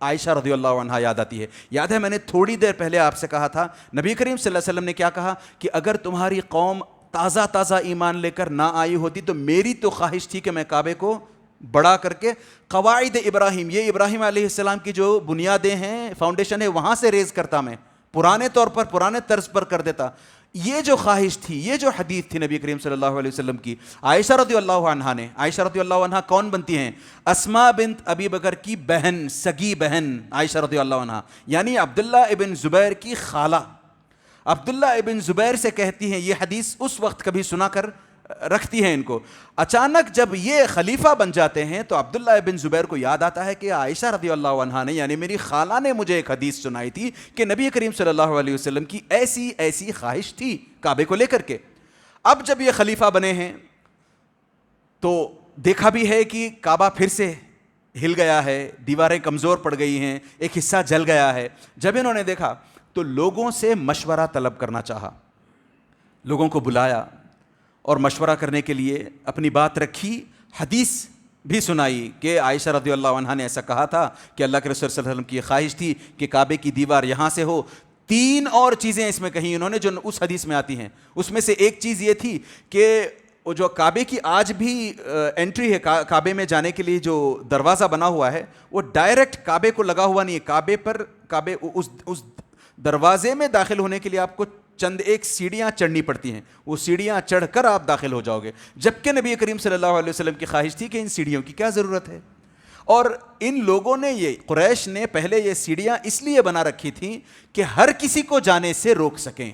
عائشہ رضی اللہ عنہا یاد آتی ہے۔ یاد ہے میں نے تھوڑی دیر پہلے آپ سے کہا تھا نبی کریم صلی اللہ علیہ وسلم نے کیا کہا کہ اگر تمہاری قوم تازہ ایمان لے کر نہ آئی ہوتی تو میری تو خواہش تھی کہ میں کعبے کو بڑا کر کے قواعد ابراہیم، یہ ابراہیم علیہ السلام کی جو بنیادیں ہیں، فاؤنڈیشن ہے، وہاں سے ریز کرتا، میں پرانے طور پر پرانے طرز پر کر دیتا۔ یہ جو خواہش تھی، یہ جو حدیث تھی نبی کریم صلی اللہ علیہ وسلم کی، عائشہ رضی اللہ عنہا نے، عائشہ رضی اللہ عنہا کون بنتی ہیں؟ اسماء بنت ابی بکر کی بہن، سگی بہن عائشہ رضی اللہ عنہا، یعنی عبداللہ ابن زبیر کی خالہ عبداللہ ابن زبیر سے کہتی ہیں، یہ حدیث اس وقت کبھی سنا کر رکھتی ہیں ان کو۔ اچانک جب یہ خلیفہ بن جاتے ہیں تو عبداللہ ابن زبیر کو یاد آتا ہے کہ عائشہ رضی اللہ عنہا نے، یعنی میری خالہ نے مجھے ایک حدیث سنائی تھی کہ نبی کریم صلی اللہ علیہ وسلم کی ایسی ایسی خواہش تھی کعبے کو لے کر کے۔ اب جب یہ خلیفہ بنے ہیں تو دیکھا بھی ہے کہ کعبہ پھر سے ہل گیا ہے، دیواریں کمزور پڑ گئی ہیں، ایک حصہ جل گیا ہے۔ جب انہوں نے دیکھا تو لوگوں سے مشورہ طلب کرنا چاہا، لوگوں کو بلایا اور مشورہ کرنے کے لیے اپنی بات رکھی، حدیث بھی سنائی کہ عائشہ رضی اللہ عنہا نے ایسا کہا تھا کہ اللہ کے رسول صلی اللہ علیہ وسلم کی خواہش تھی کہ کعبے کی دیوار یہاں سے ہو۔ 3 اور چیزیں اس میں کہیں انہوں نے جو اس حدیث میں آتی ہیں، اس میں سے ایک چیز یہ تھی کہ وہ جو کعبے کی آج بھی انٹری ہے، کعبے میں جانے کے لیے جو دروازہ بنا ہوا ہے، وہ ڈائریکٹ کعبے کو لگا ہوا نہیں ہے، کعبے اس دروازے میں داخل ہونے کے لیے آپ کو چند ایک سیڑھیاں چڑھنی پڑتی ہیں، وہ سیڑھیاں چڑھ کر آپ داخل ہو جاؤ گے، جبکہ نبی کریم صلی اللہ علیہ وسلم کی خواہش تھی کہ ان سیڑھیوں کی کیا ضرورت ہے۔ اور ان لوگوں نے، یہ قریش نے پہلے یہ سیڑھیاں اس لیے بنا رکھی تھیں کہ ہر کسی کو جانے سے روک سکیں،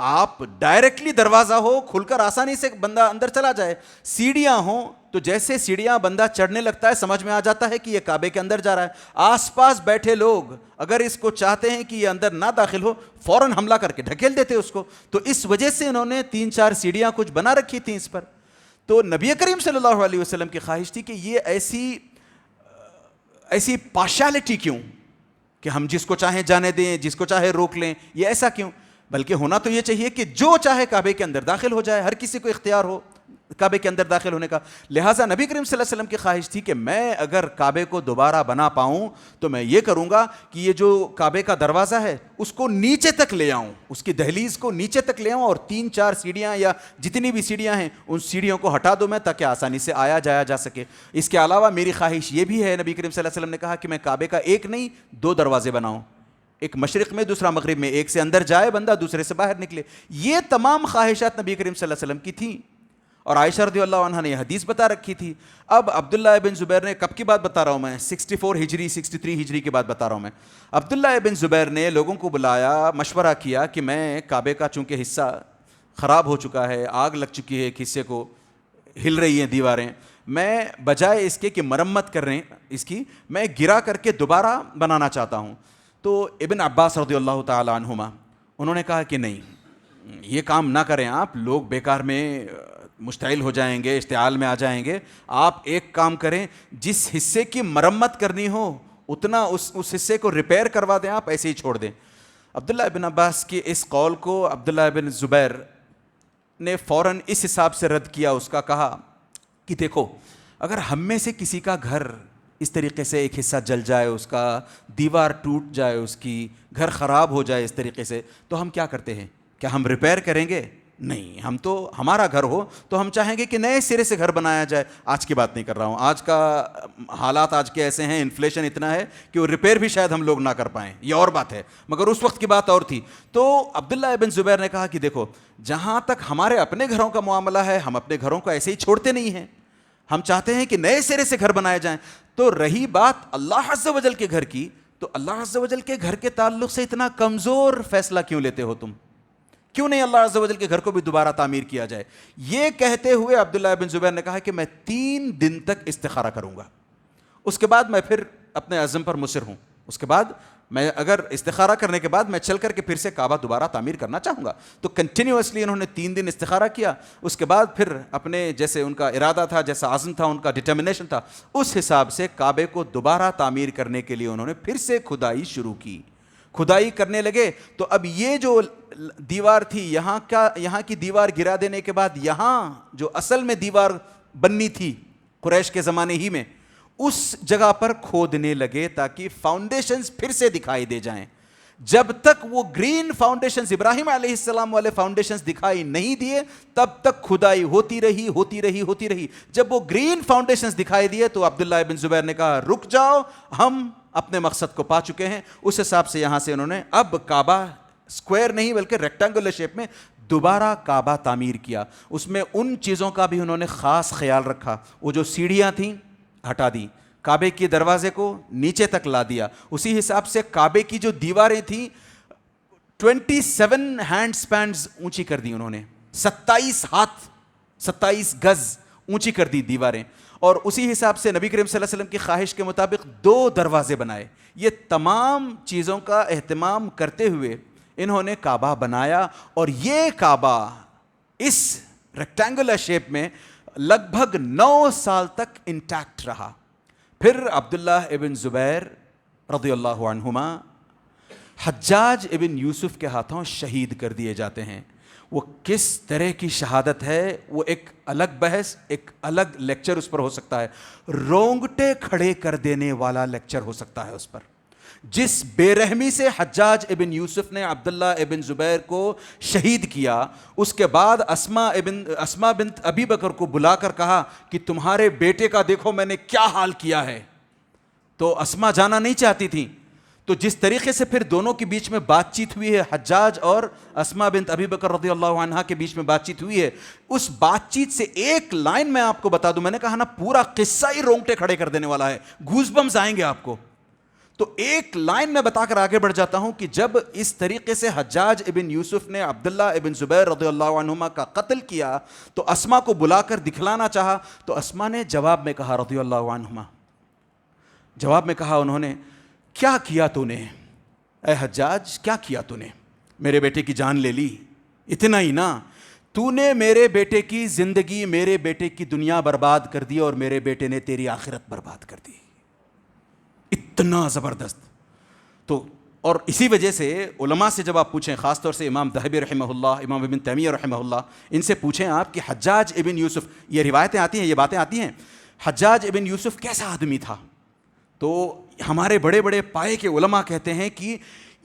آپ ڈائریکٹلی دروازہ ہو کھل کر آسانی سے بندہ اندر چلا جائے، سیڑھیاں ہوں تو جیسے سیڑھیاں بندہ چڑھنے لگتا ہے سمجھ میں آ جاتا ہے کہ یہ کعبے کے اندر جا رہا ہے، آس پاس بیٹھے لوگ اگر اس کو چاہتے ہیں کہ یہ اندر نہ داخل ہو فوراً حملہ کر کے ڈھکیل دیتے اس کو۔ تو اس وجہ سے انہوں نے 3-4 سیڑھیاں کچھ بنا رکھی تھیں اس پر۔ تو نبی کریم صلی اللہ علیہ وسلم کی خواہش تھی کہ یہ ایسی پارشیلٹی کیوں کہ ہم جس کو چاہیں جانے دیں، جس کو چاہے روک لیں، یہ ایسا کیوں؟ بلکہ ہونا تو یہ چاہیے کہ جو چاہے کعبے کے اندر داخل ہو جائے، ہر کسی کو اختیار ہو کعبے کے اندر داخل ہونے کا۔ لہٰذا نبی کریم صلی اللہ علیہ وسلم کی خواہش تھی کہ میں اگر کعبے کو دوبارہ بنا پاؤں تو میں یہ کروں گا کہ یہ جو کعبے کا دروازہ ہے اس کو نیچے تک لے آؤں، اس کی دہلیز کو نیچے تک لے آؤں، اور 3-4 سیڑھیاں یا جتنی بھی سیڑھیاں ہیں ان سیڑھیوں کو ہٹا دو میں، تاکہ آسانی سے آیا جایا جا سکے۔ اس کے علاوہ میری خواہش یہ بھی ہے، نبی کریم صلی اللہ علیہ وسلم نے کہا کہ میں کعبے کا ایک نہیں 2 دروازے بناؤں، ایک مشرق میں دوسرا مغرب میں، ایک سے اندر جائے بندہ دوسرے سے باہر نکلے۔ یہ تمام خواہشات نبی کریم صلی اللہ علیہ وسلم کی تھیں، اور عائشہ رضی اللہ عنہا نے یہ حدیث بتا رکھی تھی۔ اب عبداللہ ابن زبیر نے، کب کی بات بتا رہا ہوں میں، 64 ہجری 63 ہجری کی بات بتا رہا ہوں میں، عبداللہ ابن زبیر نے لوگوں کو بلایا، مشورہ کیا کہ میں کعبے کا چونکہ حصہ خراب ہو چکا ہے، آگ لگ چکی ہے، ایک حصے کو ہل رہی ہیں دیواریں، میں بجائے اس کے کہ مرمت کر رہے ہیں اس کی، میں گرا کر کے دوبارہ بنانا چاہتا ہوں۔ تو ابن عباس رضی اللہ تعالی عنہما انہوں نے کہا کہ نہیں، یہ کام نہ کریں آپ، لوگ بیکار میں مشتعل ہو جائیں گے، اشتعال میں آ جائیں گے، آپ ایک کام کریں، جس حصے کی مرمت کرنی ہو اتنا اس حصے کو ریپیئر کروا دیں، آپ ایسے ہی چھوڑ دیں۔ عبداللہ ابن عباس کی اس قول کو عبداللہ ابن زبیر نے فوراً اس حساب سے رد کیا، اس کا کہا کہ دیکھو اگر ہم میں سے کسی کا گھر اس طریقے سے ایک حصہ جل جائے، اس کا دیوار ٹوٹ جائے، اس کی گھر خراب ہو جائے اس طریقے سے، تو ہم کیا کرتے ہیں؟ کیا ہم ریپیئر کریں گے؟ نہیں، ہم تو ہمارا گھر ہو تو ہم چاہیں گے کہ نئے سرے سے گھر بنایا جائے۔ آج کی بات نہیں کر رہا ہوں، آج کا حالات آج کے ایسے ہیں، انفلیشن اتنا ہے کہ وہ ریپیئر بھی شاید ہم لوگ نہ کر پائیں، یہ اور بات ہے، مگر اس وقت کی بات اور تھی۔ تو عبداللہ ابن زبیر نے کہا کہ دیکھو جہاں تک ہمارے اپنے گھروں کا معاملہ ہے، ہم اپنے گھروں کو ایسے ہی چھوڑتے نہیں ہیں، ہم چاہتے ہیں کہ نئے سرے سے گھر بنائے جائیں۔ تو رہی بات اللہ عز و جل کے گھر کی، تو اللہ عز و جل کے گھر کے تعلق سے اتنا کمزور فیصلہ کیوں لیتے ہو تم؟ کیوں نہیں اللہ عز و جل کے گھر کو بھی دوبارہ تعمیر کیا جائے؟ یہ کہتے ہوئے عبداللہ بن زبیر نے کہا کہ میں 3 دن تک استخارہ کروں گا، اس کے بعد میں پھر اپنے عزم پر مصر ہوں، اس کے بعد میں اگر استخارہ کرنے کے بعد میں چل کر کے پھر سے کعبہ دوبارہ تعمیر کرنا چاہوں گا۔ تو کنٹینیوسلی انہوں نے 3 دن استخارہ کیا، اس کے بعد پھر اپنے جیسے ان کا ارادہ تھا، جیسا عزم تھا، ان کا ڈٹرمنیشن تھا، اس حساب سے کعبے کو دوبارہ تعمیر کرنے کے لیے انہوں نے پھر سے کھدائی شروع کی۔ کھدائی کرنے لگے تو اب یہ جو دیوار تھی، یہاں کی دیوار گرا دینے کے بعد یہاں جو اصل میں دیوار بننی تھی قریش کے زمانے ہی میں، اس جگہ پر کھودنے لگے تاکہ فاؤنڈیشنز پھر سے دکھائی دے جائیں۔ جب تک وہ گرین فاؤنڈیشنز، ابراہیم علیہ السلام والے فاؤنڈیشنز دکھائی نہیں دیے، تب تک کھدائی ہوتی رہی۔ جب وہ گرین فاؤنڈیشنز دکھائی دیے تو عبداللہ ابن زبیر نے کہا رک جاؤ، ہم اپنے مقصد کو پا چکے ہیں۔ اس حساب سے یہاں سے انہوں نے اب کعبہ اسکوائر نہیں بلکہ ریکٹینگولر شیپ میں دوبارہ کعبہ تعمیر کیا۔ اس میں ان چیزوں کا بھی انہوں نے خاص خیال رکھا، وہ جو سیڑھیاں تھیں ہٹا دی، کعبے کے دروازے کو نیچے تک لا دیا، اسی حساب سے کعبے کی جو دیواریں تھیں 27 ہینڈ سپینز اونچی کر دی انہوں نے، 27 ہاتھ 27 گز اونچی کر دی دیواریں، اور اسی حساب سے نبی کریم صلی اللہ علیہ وسلم کی خواہش کے مطابق 2 دروازے بنائے۔ یہ تمام چیزوں کا اہتمام کرتے ہوئے انہوں نے کعبہ بنایا، اور یہ کعبہ اس ریکٹینگولر شیپ میں لگ بھگ 9 سال تک انٹیکٹ رہا۔ پھر عبداللہ ابن زبیر رضی اللہ عنہما حجاج ابن یوسف کے ہاتھوں شہید کر دیے جاتے ہیں۔ وہ کس طرح کی شہادت ہے، وہ ایک الگ بحث، ایک الگ لیکچر اس پر ہو سکتا ہے، رونگٹے کھڑے کر دینے والا لیکچر ہو سکتا ہے اس پر۔ جس بے رحمی سے حجاج ابن یوسف نے عبداللہ ابن زبیر کو شہید کیا، اس کے بعد اسما بنت ابی بکر کو بلا کر کہا کہ تمہارے بیٹے کا دیکھو میں نے کیا حال کیا ہے، تو اسما جانا نہیں چاہتی تھی۔ تو جس طریقے سے پھر دونوں کے بیچ میں بات چیت ہوئی ہے، حجاج اور اسما بنت ابی بکر رضی اللہ عنہا کے بیچ میں بات چیت ہوئی ہے، اس بات چیت سے ایک لائن میں آپ کو بتا دوں، میں نے کہا نا پورا قصہ ہی رونگٹے کھڑے کر دینے والا ہے، گوز بمز آئیں گے آپ کو، تو ایک لائن میں بتا کر آگے بڑھ جاتا ہوں کہ جب اس طریقے سے حجاج ابن یوسف نے عبداللہ ابن زبیر رضی اللہ عنہما کا قتل کیا تو اسما کو بلا کر دکھلانا چاہا، تو اسما نے جواب میں کہا رضی اللہ عنہما، جواب میں کہا انہوں نے، کیا کیا تو نے اے حجاج، کیا کیا تو نے؟ میرے بیٹے کی جان لے لی، اتنا ہی نا، تو نے میرے بیٹے کی زندگی، میرے بیٹے کی دنیا برباد کر دی، اور میرے بیٹے نے تیری آخرت برباد کر دی۔ اتنا زبردست۔ تو اور اسی وجہ سے علماء سے جب آپ پوچھیں، خاص طور سے امام ذہبی رحمہ اللہ، امام ابن تیمیہ رحمہ اللہ، ان سے پوچھیں آپ کہ حجاج ابن یوسف، یہ روایتیں آتی ہیں، یہ باتیں آتی ہیں، حجاج ابن یوسف کیسا آدمی تھا؟ تو ہمارے بڑے بڑے پائے کے علماء کہتے ہیں کہ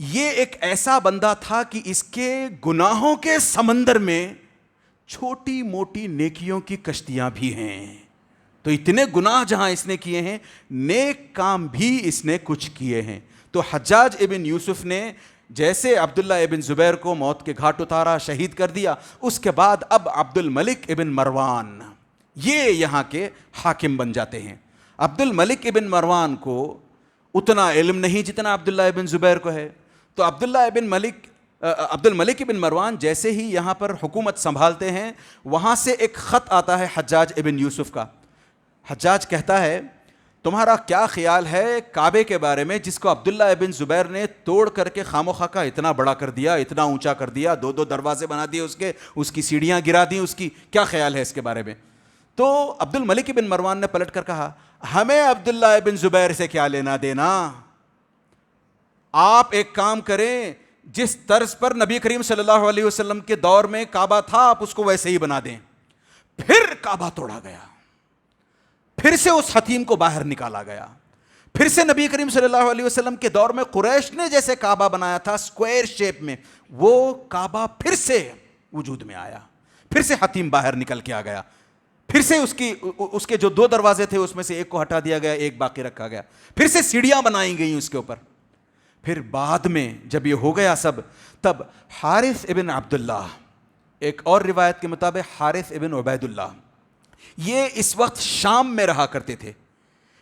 یہ ایک ایسا بندہ تھا کہ اس کے گناہوں کے سمندر میں چھوٹی موٹی نیکیوں کی کشتیاں بھی ہیں۔ تو اتنے گناہ جہاں اس نے کیے ہیں، نیک کام بھی اس نے کچھ کیے ہیں۔ تو حجاج ابن یوسف نے جیسے عبداللہ ابن زبیر کو موت کے گھاٹ اتارا، شہید کر دیا، اس کے بعد اب عبد الملک ابن مروان یہ یہاں کے حاکم بن جاتے ہیں۔ عبد الملک ابن مروان کو اتنا علم نہیں جتنا عبداللہ ابن زبیر کو ہے، تو عبد الملک ابن مروان جیسے ہی یہاں پر حکومت سنبھالتے ہیں، وہاں سے ایک خط آتا ہے حجاج ابن یوسف کا۔ حجاج کہتا ہے، تمہارا کیا خیال ہے کعبے کے بارے میں جس کو عبداللہ ابن زبیر نے توڑ کر کے خاموخواہ کا اتنا بڑا کر دیا، اتنا اونچا کر دیا، 2 دروازے بنا دیے اس کی سیڑھیاں گرا دیں، اس کی کیا خیال ہے اس کے بارے میں؟ تو عبد الملک ابن مروان نے پلٹ کر کہا، ہمیں عبداللہ ابن زبیر سے کیا لینا دینا، آپ ایک کام کریں، جس طرز پر نبی کریم صلی اللہ علیہ وسلم کے دور میں کعبہ تھا آپ اس کو ویسے ہی بنا دیں. پھر کعبہ توڑا گیا, پھر سے اس حتیم کو باہر نکالا گیا, پھر سے نبی کریم صلی اللہ علیہ وسلم کے دور میں قریش نے جیسے کعبہ بنایا تھا اسکوائر شیپ میں, وہ کعبہ پھر سے وجود میں آیا, پھر سے حتیم باہر نکل کے آ گیا, پھر سے اس کے جو 2 دروازے تھے اس میں سے ایک کو ہٹا دیا گیا, ایک باقی رکھا گیا, پھر سے سیڑھیاں بنائی گئیں اس کے اوپر. پھر بعد میں جب یہ ہو گیا سب, تب حارث ابن عبداللہ, ایک اور روایت کے مطابق حارث ابن عبید اللہ, یہ اس وقت شام میں رہا کرتے تھے.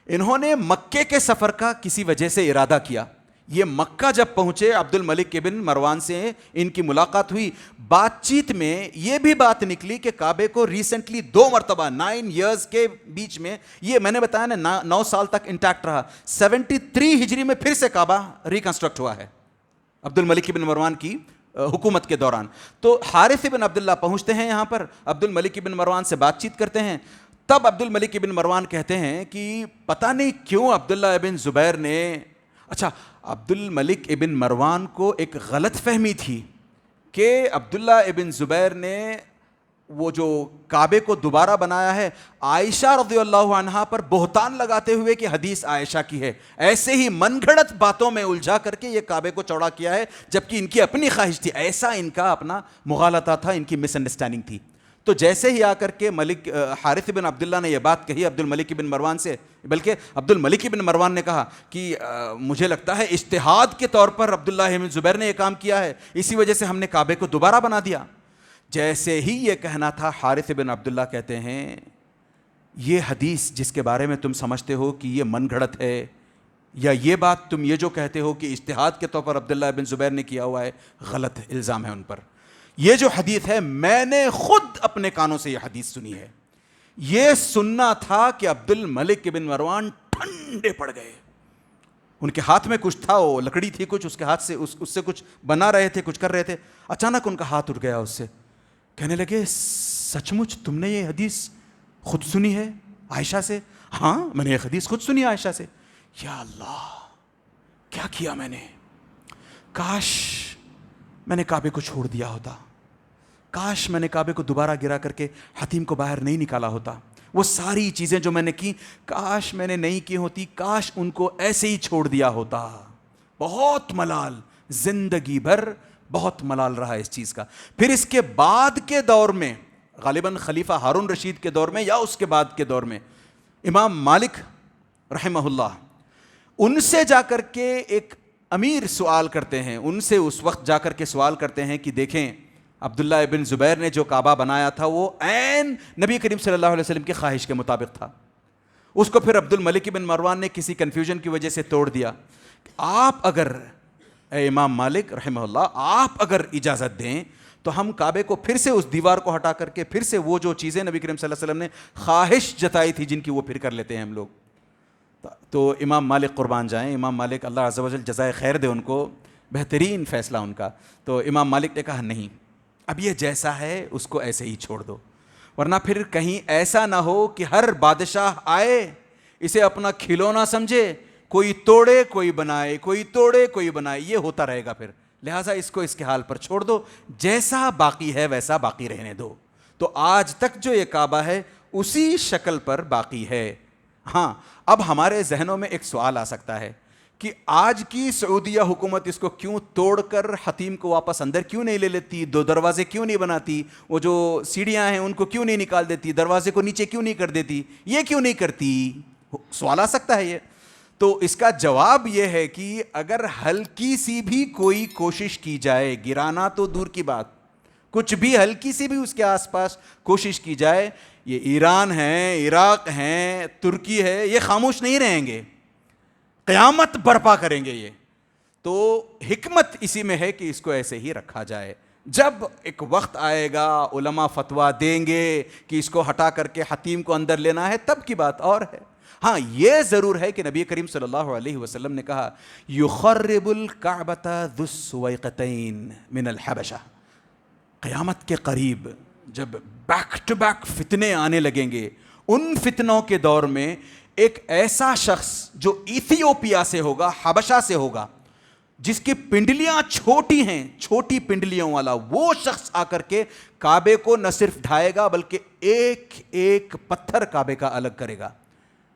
انہوں نے مکے کے سفر کا کسی وجہ سے ارادہ کیا. یہ مکہ جب پہنچے, عبد الملک ابن مروان سے ان کی ملاقات ہوئی. بات چیت میں یہ بھی بات نکلی کہ کعبے کو ریسنٹلی 2 مرتبہ 9 ایئرز کے بیچ میں, یہ میں نے بتایا نا 9 سال تک انٹیکٹ رہا, 73 ہجری میں پھر سے کعبہ ریکنسٹرکٹ ہوا ہے عبد الملک ابن مروان کی حکومت کے دوران. تو حارث ابن عبداللہ پہنچتے ہیں یہاں پر, عبد الملک ابن مروان سے بات چیت کرتے ہیں. تب عبد الملک ابن مروان کہتے ہیں کہ پتہ نہیں کیوں عبداللہ ابن زبیر نے, اچھا عبد الملک ابن مروان کو ایک غلط فہمی تھی کہ عبداللہ ابن زبیر نے وہ جو کعبے کو دوبارہ بنایا ہے عائشہ رضی اللہ عنہا پر بہتان لگاتے ہوئے کہ حدیث عائشہ کی ہے, ایسے ہی من گھڑت باتوں میں الجھا کر کے یہ کعبے کو چوڑا کیا ہے, جبکہ ان کی اپنی خواہش تھی. ایسا ان کا اپنا مغالطہ تھا, ان کی مس انڈرسٹینڈنگ تھی. تو جیسے ہی آ کر کے حارث بن عبداللہ نے یہ بات کہی عبد الملک بن مروان سے, بلکہ عبد الملک بن مروان نے کہا کہ مجھے لگتا ہے اجتہاد کے طور پر عبداللہ بن زبیر نے یہ کام کیا ہے, اسی وجہ سے ہم نے کعبے کو دوبارہ بنا دیا. جیسے ہی یہ کہنا تھا, حارث بن عبداللہ کہتے ہیں یہ حدیث جس کے بارے میں تم سمجھتے ہو کہ یہ من گھڑت ہے, یا یہ بات تم یہ جو کہتے ہو کہ اجتہاد کے طور پر عبداللہ بن زبیر نے کیا ہوا ہے, غلط الزام ہے ان پر. یہ جو حدیث ہے میں نے خود اپنے کانوں سے یہ حدیث سنی ہے. یہ سننا تھا کہ عبد الملک بن مروان ٹھنڈے پڑ گئے. ان کے ہاتھ میں کچھ تھا, وہ لکڑی تھی کچھ, اس کے ہاتھ سے اس سے کچھ بنا رہے تھے, کچھ کر رہے تھے. اچانک ان کا ہاتھ اٹھ گیا اس سے. کہنے لگے سچ مچ تم نے یہ حدیث خود سنی ہے عائشہ سے؟ ہاں میں نے یہ حدیث خود سنی عائشہ سے. یا اللہ کیا کیا میں نے, کاش میں نے کعبے کو چھوڑ دیا ہوتا, کاش میں نے کعبے کو دوبارہ گرا کر کے حتیم کو باہر نہیں نکالا ہوتا. وہ ساری چیزیں جو میں نے کی کاش میں نے نہیں کی ہوتی, کاش ان کو ایسے ہی چھوڑ دیا ہوتا. بہت ملال, زندگی بھر بہت ملال رہا اس چیز کا. پھر اس کے بعد کے دور میں, غالباً خلیفہ ہارون رشید کے دور میں یا اس کے بعد کے دور میں, امام مالک رحمہ اللہ, ان سے جا کر کے ایک امیر سوال کرتے ہیں, ان سے اس وقت جا کر کے سوال کرتے ہیں کہ دیکھیں عبداللہ ابن زبیر نے جو کعبہ بنایا تھا وہ عین نبی کریم صلی اللہ علیہ وسلم کی خواہش کے مطابق تھا. اس کو پھر عبد الملک بن مروان نے کسی کنفیوژن کی وجہ سے توڑ دیا. آپ اگر, اے امام مالک رحمہ اللہ, آپ اگر اجازت دیں تو ہم کعبے کو پھر سے اس دیوار کو ہٹا کر کے پھر سے وہ جو چیزیں نبی کریم صلی اللہ علیہ وسلم نے خواہش جتائی تھی جن کی, وہ پھر کر لیتے ہیں ہم لوگ. تو امام مالک قربان جائیں, امام مالک اللہ عز و جل جزائے خیر دے ان کو, بہترین فیصلہ ان کا. تو امام مالک نے کہا نہیں, اب یہ جیسا ہے اس کو ایسے ہی چھوڑ دو, ورنہ پھر کہیں ایسا نہ ہو کہ ہر بادشاہ آئے اسے اپنا کھلونا سمجھے, کوئی توڑے کوئی بنائے, کوئی توڑے کوئی بنائے, یہ ہوتا رہے گا پھر. لہٰذا اس کو اس کے حال پر چھوڑ دو, جیسا باقی ہے ویسا باقی رہنے دو. تو آج تک جو یہ کعبہ ہے اسی شکل پر باقی ہے. ہاں اب ہمارے ذہنوں میں ایک سوال آ سکتا ہے کہ آج کی سعودیہ حکومت اس کو کیوں توڑ کر حتیم کو واپس اندر کیوں نہیں لے لیتی, 2 دروازے کیوں نہیں بناتی, وہ جو سیڑھیاں ہیں ان کو کیوں نہیں نکال دیتی, دروازے کو نیچے کیوں نہیں کر دیتی, یہ کیوں نہیں کرتی, سوال آ سکتا ہے یہ. تو اس کا جواب یہ ہے کہ اگر ہلکی سی بھی کوئی کوشش کی جائے, گرانا تو دور کی بات, کچھ بھی ہلکی سی بھی اس کے آس پاس کوشش کی جائے, یہ ایران ہے, عراق ہیں, ترکی ہے, یہ خاموش نہیں رہیں گے, قیامت برپا کریں گے یہ. تو حکمت اسی میں ہے کہ اس کو ایسے ہی رکھا جائے. جب ایک وقت آئے گا علماء فتویٰ دیں گے کہ اس کو ہٹا کر کے حتیم کو اندر لینا ہے, تب کی بات اور ہے. ہاں یہ ضرور ہے کہ نبی کریم صلی اللہ علیہ وسلم نے کہا یخرب الکعبۃ ذو السویقتین من الحبشہ. قیامت کے قریب جب بیک ٹو بیک فتنے آنے لگیں گے, ان فتنوں کے دور میں ایک ایسا شخص جو ایتھیوپیا سے ہوگا, حبشہ سے ہوگا, جس کی پنڈلیاں چھوٹی ہیں، چھوٹی پنڈلیوں والا وہ شخص آ کر کے کعبے کو نہ صرف ڈھائے گا بلکہ ایک ایک پتھر کعبے کا الگ کرے گا.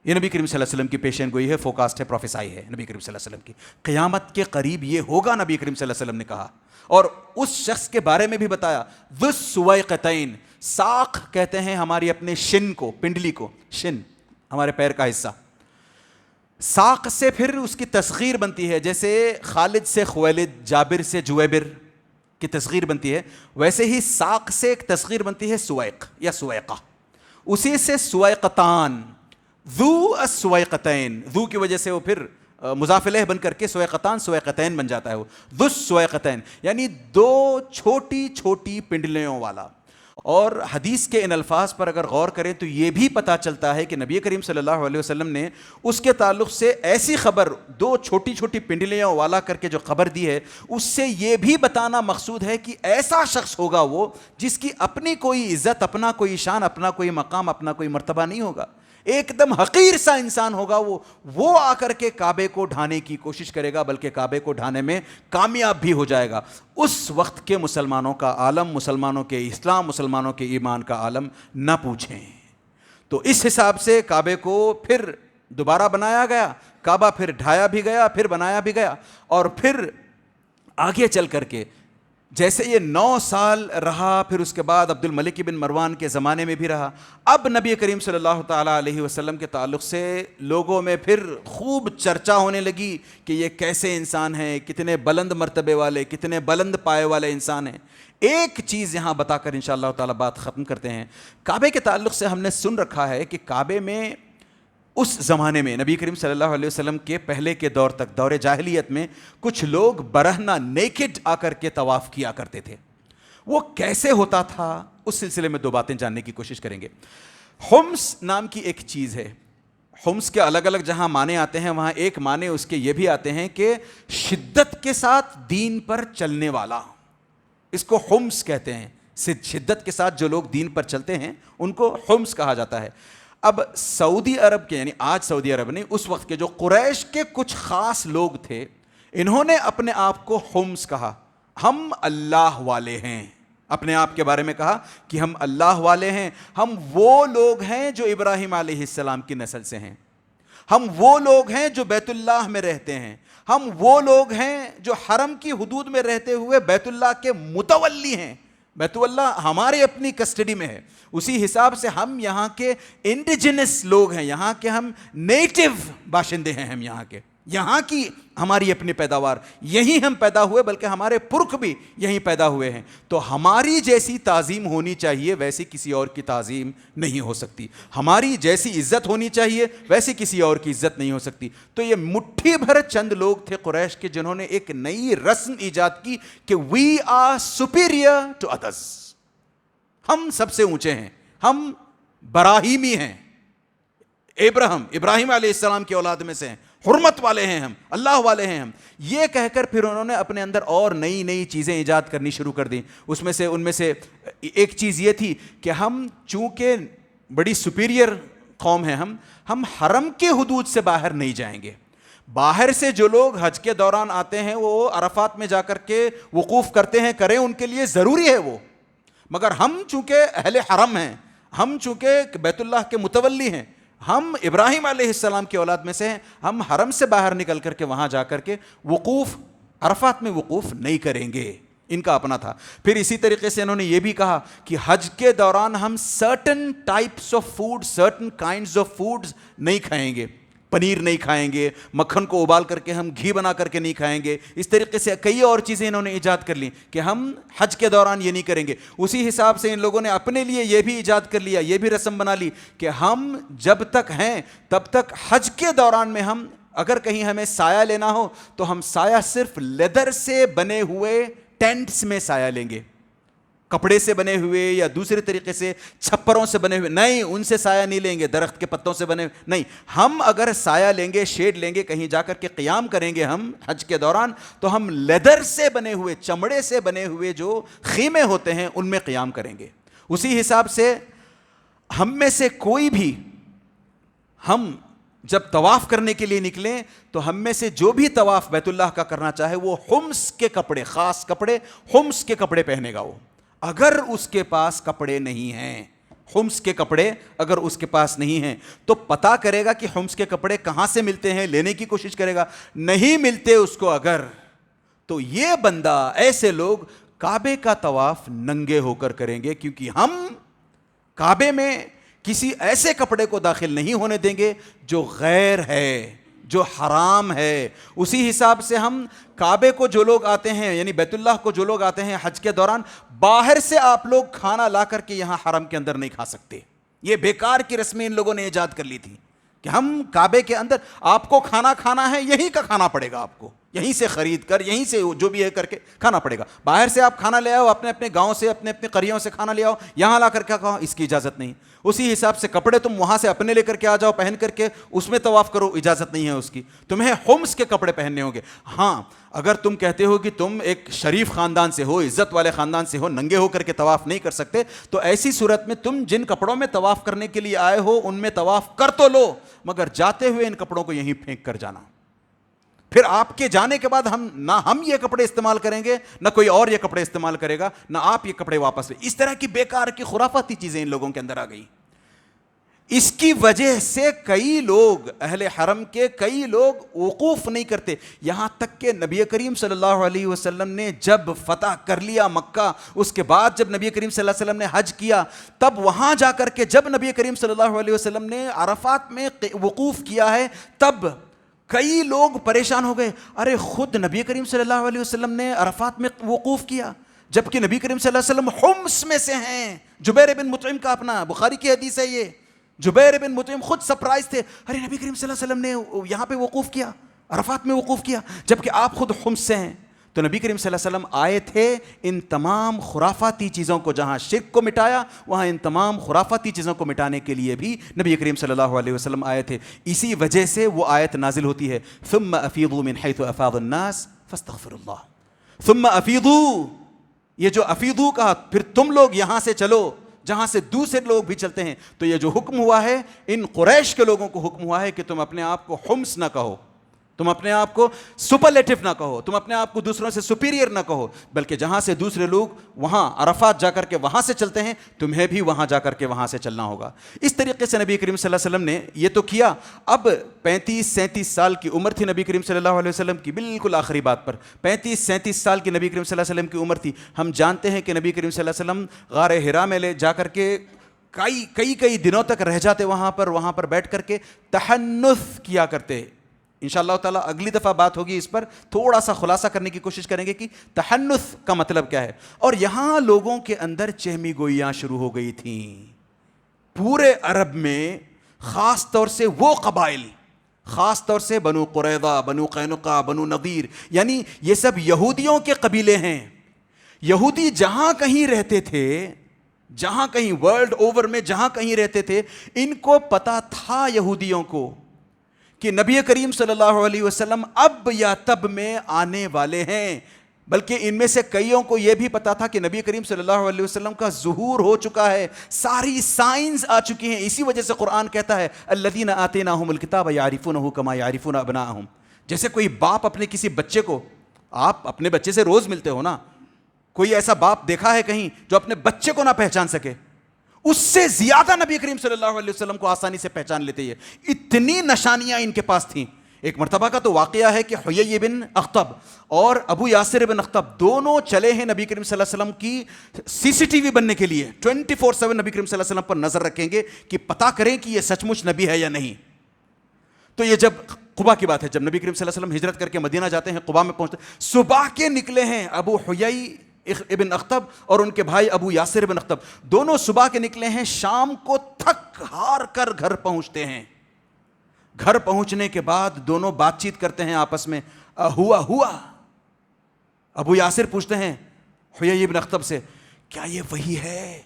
یہ نبی کریم صلی اللہ علیہ وسلم کی پیشین گوئی ہے، فوکاسٹ ہے، پروفیسائی ہے نبی کریم صلی اللہ علیہ وسلم کی. قیامت کے قریب یہ ہوگا، نبی کریم صلی اللہ علیہ وسلم نے کہا. اور اس شخص کے بارے میں بھی بتایا، ذو السویقتین، ساق کہتے ہیں ہماری اپنے شن کو، پنڈلی کو، شن ہمارے پیر کا حصہ. ساق سے پھر اس کی تصغیر بنتی ہے، جیسے خالد سے خویلد، جابر سے جویبر کی تصغیر بنتی ہے، ویسے ہی ساق سے ایک تصغیر بنتی ہے سویق یا سویقہ. اسی سے سویقتان، ذو السویقتین، ذو کی وجہ سے وہ پھر مضاف الیہ بن کر کے سویقتان سویقتین بن جاتا ہے. وہ ذو السویقتین یعنی دو چھوٹی چھوٹی پنڈلیوں والا. اور حدیث کے ان الفاظ پر اگر غور کریں تو یہ بھی پتہ چلتا ہے کہ نبی کریم صلی اللہ علیہ وسلم نے اس کے تعلق سے ایسی خبر، دو چھوٹی چھوٹی پنڈلیوں والا کر کے جو خبر دی ہے، اس سے یہ بھی بتانا مقصود ہے کہ ایسا شخص ہوگا وہ جس کی اپنی کوئی عزت، اپنا کوئی شان، اپنا کوئی مقام، اپنا کوئی مرتبہ نہیں ہوگا. ایک دم حقیر سا انسان ہوگا وہ آ کر کے کعبے کو ڈھانے کی کوشش کرے گا، بلکہ کعبے کو ڈھانے میں کامیاب بھی ہو جائے گا. اس وقت کے مسلمانوں کا عالم، مسلمانوں کے اسلام، مسلمانوں کے ایمان کا عالم نہ پوچھیں. تو اس حساب سے کعبے کو پھر دوبارہ بنایا گیا، کعبہ پھر ڈھایا بھی گیا، پھر بنایا بھی گیا، اور پھر آگے چل کر کے جیسے یہ 9 سال رہا، پھر اس کے بعد عبد الملک بن مروان کے زمانے میں بھی رہا. اب نبی کریم صلی اللہ تعالیٰ علیہ وسلم کے تعلق سے لوگوں میں پھر خوب چرچا ہونے لگی کہ یہ کیسے انسان ہیں، کتنے بلند مرتبے والے، کتنے بلند پائے والے انسان ہیں. ایک چیز یہاں بتا کر انشاءاللہ تعالیٰ بات ختم کرتے ہیں. کعبے کے تعلق سے ہم نے سن رکھا ہے کہ کعبے میں اس زمانے میں نبی کریم صلی اللہ علیہ وسلم کے پہلے کے دور تک، دور جاہلیت میں، کچھ لوگ برہنہ نیکڈ آ کر کے طواف کیا کرتے تھے. وہ کیسے ہوتا تھا، اس سلسلے میں 2 باتیں جاننے کی کوشش کریں گے. حمص نام کی ایک چیز ہے. حمص کے الگ الگ جہاں معنی آتے ہیں، وہاں ایک معنی اس کے یہ بھی آتے ہیں کہ شدت کے ساتھ دین پر چلنے والا. اس کو حمص کہتے ہیں. شدت کے ساتھ جو لوگ دین پر چلتے ہیں ان کو حمص کہا جاتا ہے. اب سعودی عرب کے، یعنی آج سعودی عرب نہیں، اس وقت کے جو قریش کے کچھ خاص لوگ تھے، انہوں نے اپنے آپ کو حمص کہا. ہم اللہ والے ہیں، اپنے آپ کے بارے میں کہا کہ ہم اللہ والے ہیں. ہم وہ لوگ ہیں جو ابراہیم علیہ السلام کی نسل سے ہیں. ہم وہ لوگ ہیں جو بیت اللہ میں رہتے ہیں. ہم وہ لوگ ہیں جو حرم کی حدود میں رہتے ہوئے بیت اللہ کے متولی ہیں. بیت اللہ ہمارے اپنی کسٹڈی میں ہے. اسی حساب سے ہم یہاں کے انڈیجنس لوگ ہیں، یہاں کے ہم نیٹو باشندے ہیں. ہم یہاں کی ہماری اپنی پیداوار، یہیں ہم پیدا ہوئے، بلکہ ہمارے پرکھ بھی یہیں پیدا ہوئے ہیں. تو ہماری جیسی تعظیم ہونی چاہیے، ویسی کسی اور کی تعظیم نہیں ہو سکتی. ہماری جیسی عزت ہونی چاہیے، ویسی کسی اور کی عزت نہیں ہو سکتی. تو یہ مٹھی بھر چند لوگ تھے قریش کے جنہوں نے ایک نئی رسم ایجاد کی کہ we are superior to others. ہم سب سے اونچے ہیں، ہم براہیمی ہیں، ابراہیم علیہ السلام کی اولاد میں سے ہیں، حرمت والے ہیں، ہم اللہ والے ہیں ہم. یہ کہہ کر پھر انہوں نے اپنے اندر اور نئی نئی چیزیں ایجاد کرنی شروع کر دیں. ان میں سے ایک چیز یہ تھی کہ ہم چونکہ بڑی سپیریئر قوم ہیں، ہم حرم کے حدود سے باہر نہیں جائیں گے. باہر سے جو لوگ حج کے دوران آتے ہیں وہ عرفات میں جا کر کے وقوف کرتے ہیں، کریں، ان کے لیے ضروری ہے وہ. مگر ہم چونکہ اہل حرم ہیں، ہم چونکہ بیت اللہ کے متولی ہیں، ہم ابراہیم علیہ السلام کی اولاد میں سے ہیں، ہم حرم سے باہر نکل کر کے وہاں جا کر کے وقوف، عرفات میں وقوف نہیں کریں گے. ان کا اپنا تھا. پھر اسی طریقے سے انہوں نے یہ بھی کہا کہ حج کے دوران ہم certain types of food, certain kinds of foods نہیں کھائیں گے. پنیر نہیں کھائیں گے، مکھن کو ابال کر کے ہم گھی بنا کر کے نہیں کھائیں گے. اس طریقے سے کئی اور چیزیں انہوں نے ایجاد کر لیں کہ ہم حج کے دوران یہ نہیں کریں گے. اسی حساب سے ان لوگوں نے اپنے لیے یہ بھی ایجاد کر لیا، یہ بھی رسم بنا لی کہ ہم جب تک ہیں تب تک حج کے دوران میں ہم اگر کہیں ہمیں سایہ لینا ہو تو ہم سایہ صرف لیدر سے بنے ہوئے ٹینٹس میں سایہ لیں گے. کپڑے سے بنے ہوئے یا دوسرے طریقے سے چھپروں سے بنے ہوئے نہیں، ان سے سایہ نہیں لیں گے. درخت کے پتوں سے بنے ہوئے نہیں. ہم اگر سایہ لیں گے، شیڈ لیں گے، کہیں جا کر کے قیام کریں گے ہم حج کے دوران، تو ہم لیدر سے بنے ہوئے، چمڑے سے بنے ہوئے جو خیمے ہوتے ہیں ان میں قیام کریں گے. اسی حساب سے ہم میں سے کوئی بھی، ہم جب طواف کرنے کے لیے نکلیں تو ہم میں سے جو بھی طواف بیت اللہ کا کرنا چاہے وہ حمص کے کپڑے، خاص کپڑے، حمص کے کپڑے پہنے گا وہ. اگر اس کے پاس کپڑے نہیں ہیں، حمص کے کپڑے اگر اس کے پاس نہیں ہیں تو پتا کرے گا کہ حمص کے کپڑے کہاں سے ملتے ہیں، لینے کی کوشش کرے گا. نہیں ملتے اس کو اگر، تو یہ بندہ، ایسے لوگ کعبے کا طواف ننگے ہو کر کریں گے، کیونکہ ہم کعبے میں کسی ایسے کپڑے کو داخل نہیں ہونے دیں گے جو غیر ہے، جو حرام ہے. اسی حساب سے ہم کعبے کو جو لوگ آتے ہیں، یعنی بیت اللہ کو جو لوگ آتے ہیں حج کے دوران، باہر سے آپ لوگ کھانا لا کر کے یہاں حرم کے اندر نہیں کھا سکتے. یہ بیکار کی رسمیں ان لوگوں نے ایجاد کر لی تھی کہ ہم کعبے کے اندر آپ کو کھانا کھانا ہے، یہیں کا کھانا پڑے گا، آپ کو یہیں سے خرید کر، یہیں سے جو بھی ہے کر کے کھانا پڑے گا. باہر سے آپ کھانا لے آؤ، اپنے اپنے گاؤں سے، اپنے اپنے قریوں سے کھانا لے آؤ، یہاں لا کر کے کھاؤ، اس کی اجازت نہیں. اسی حساب سے کپڑے تم وہاں سے اپنے لے کر کے آ جاؤ، پہن کر کے اس میں طواف کرو، اجازت نہیں ہے اس کی. تمہیں حمص کے کپڑے پہننے ہوں گے. ہاں اگر تم کہتے ہو کہ تم ایک شریف خاندان سے ہو، عزت والے خاندان سے ہو، ننگے ہو کر کے طواف نہیں کر سکتے، تو ایسی صورت میں تم جن کپڑوں میں طواف کرنے کے لیے آئے ہو ان میں طواف کر تو لو، مگر جاتے ہوئے ان کپڑوں کو یہیں پھینک کر جانا. پھر آپ کے جانے کے بعد نہ ہم یہ کپڑے استعمال کریں گے، نہ کوئی اور یہ کپڑے استعمال کرے گا، نہ آپ یہ کپڑے واپس لیں. اس طرح کی بیکار کی خرافاتی چیزیں ان لوگوں کے اندر آ گئی. اس کی وجہ سے کئی لوگ، اہل حرم کے کئی لوگ وقوف نہیں کرتے. یہاں تک کہ نبی کریم صلی اللہ علیہ وسلم نے جب فتح کر لیا مکہ، اس کے بعد جب نبی کریم صلی اللہ علیہ وسلم نے حج کیا، تب وہاں جا کر کے جب نبی کریم صلی اللہ علیہ وسلم نے عرفات میں وقوف کیا ہے، تب کئی لوگ پریشان ہو گئے. ارے خود نبی کریم صلی اللہ علیہ وسلم نے عرفات میں وقوف کیا، جبکہ نبی کریم صلی اللہ علیہ وسلم حمص میں سے ہیں. جبیر بن مطعم کا اپنا بخاری کی حدیث ہے یہ. جبیر بن مطعم خود سرپرائز تھے، ارے نبی کریم صلی اللہ علیہ وسلم نے یہاں پہ وقوف کیا، عرفات میں وقوف کیا، جبکہ آپ خود حمص سے ہیں. تو نبی کریم صلی اللہ علیہ وسلم آئے تھے ان تمام خرافاتی چیزوں کو، جہاں شرک کو مٹایا، وہاں ان تمام خرافاتی چیزوں کو مٹانے کے لیے بھی نبی کریم صلی اللہ علیہ وسلم آئے تھے. اسی وجہ سے وہ آیت نازل ہوتی ہے، ثم افیضوا من حیث افاض الناس فاستغفروا اللہ. ثم افیضوا، یہ جو افیضوا کہا، پھر تم لوگ یہاں سے چلو جہاں سے دوسرے لوگ بھی چلتے ہیں. تو یہ جو حکم ہوا ہے، ان قریش کے لوگوں کو حکم ہوا ہے کہ تم اپنے آپ کو حمص نہ کہو، تم اپنے آپ کو سپرلیٹو نہ کہو، تم اپنے آپ کو دوسروں سے سپیریئر نہ کہو، بلکہ جہاں سے دوسرے لوگ وہاں عرفات جا کر کے وہاں سے چلتے ہیں، تمہیں بھی وہاں جا کر کے وہاں سے چلنا ہوگا. اس طریقے سے نبی کریم صلی اللہ علیہ وسلم نے یہ تو کیا. اب 35-37 سال کی عمر تھی نبی کریم صلی اللہ علیہ وسلم کی، بالکل آخری بات پر 35-37 سال کی نبی کریم صلی اللہ علیہ وسلم کی عمر تھی. ہم جانتے ہیں کہ نبی کریم صلی اللہ علیہ وسلم غار حرا میں لے جا کر کے کئی دنوں تک رہ جاتے وہاں پر بیٹھ کر کے تحنث کیا کرتے. انشاءاللہ تعالیٰ اگلی دفعہ بات ہوگی اس پر، تھوڑا سا خلاصہ کرنے کی کوشش کریں گے کہ تحنث کا مطلب کیا ہے. اور یہاں لوگوں کے اندر چہمی گوئیاں شروع ہو گئی تھیں پورے عرب میں، خاص طور سے وہ قبائل، خاص طور سے بنو قریظہ، بنو قینقاع، بنو نضیر، یعنی یہ سب یہودیوں کے قبیلے ہیں. یہودی جہاں کہیں رہتے تھے، جہاں کہیں ورلڈ اوور میں جہاں کہیں رہتے تھے، ان کو پتا تھا یہودیوں کو کہ نبی کریم صلی اللہ علیہ وسلم اب یا تب میں آنے والے ہیں. بلکہ ان میں سے کئیوں کو یہ بھی پتا تھا کہ نبی کریم صلی اللہ علیہ وسلم کا ظہور ہو چکا ہے، ساری سائنس آ چکی ہیں. اسی وجہ سے قرآن کہتا ہے الذین آتیناہم الکتاب یعرفونہ کما یعرفون ابناءہم. جیسے کوئی باپ اپنے کسی بچے کو، آپ اپنے بچے سے روز ملتے ہو نا، کوئی ایسا باپ دیکھا ہے کہیں جو اپنے بچے کو نہ پہچان سکے؟ اس سے زیادہ نبی کریم صلی اللہ علیہ وسلم کو آسانی سے پہچان لیتے ہیں. اتنی نشانیاں ان کے پاس تھیں. ایک مرتبہ کا تو واقعہ ہے کہ حیی بن اخطب اور ابو یاسر بن اخطب دونوں چلے ہیں نبی کریم صلی اللہ علیہ وسلم کی CCTV بننے کے لیے. 24/7 نبی کریم صلی اللہ علیہ وسلم پر نظر رکھیں گے کہ پتہ کریں کہ یہ سچ مچ نبی ہے یا نہیں. تو یہ جب قبا کی بات ہے، جب نبی کریم صلی اللہ علیہ وسلم ہجرت کر کے مدینہ جاتے ہیں، قبا میں پہنچتے، صبح کے نکلے ہیں ابو حیی ابن اخطب اور ان کے بھائی ابو یاسر بن اخطب، دونوں صبح کے نکلے ہیں، شام کو تھک ہار کر گھر پہنچتے ہیں. گھر پہنچنے کے بعد دونوں بات چیت کرتے ہیں آپس میں، ہوا. ابو یاسر پوچھتے ہیں حیی بن اخطب سے، کیا یہ وہی ہے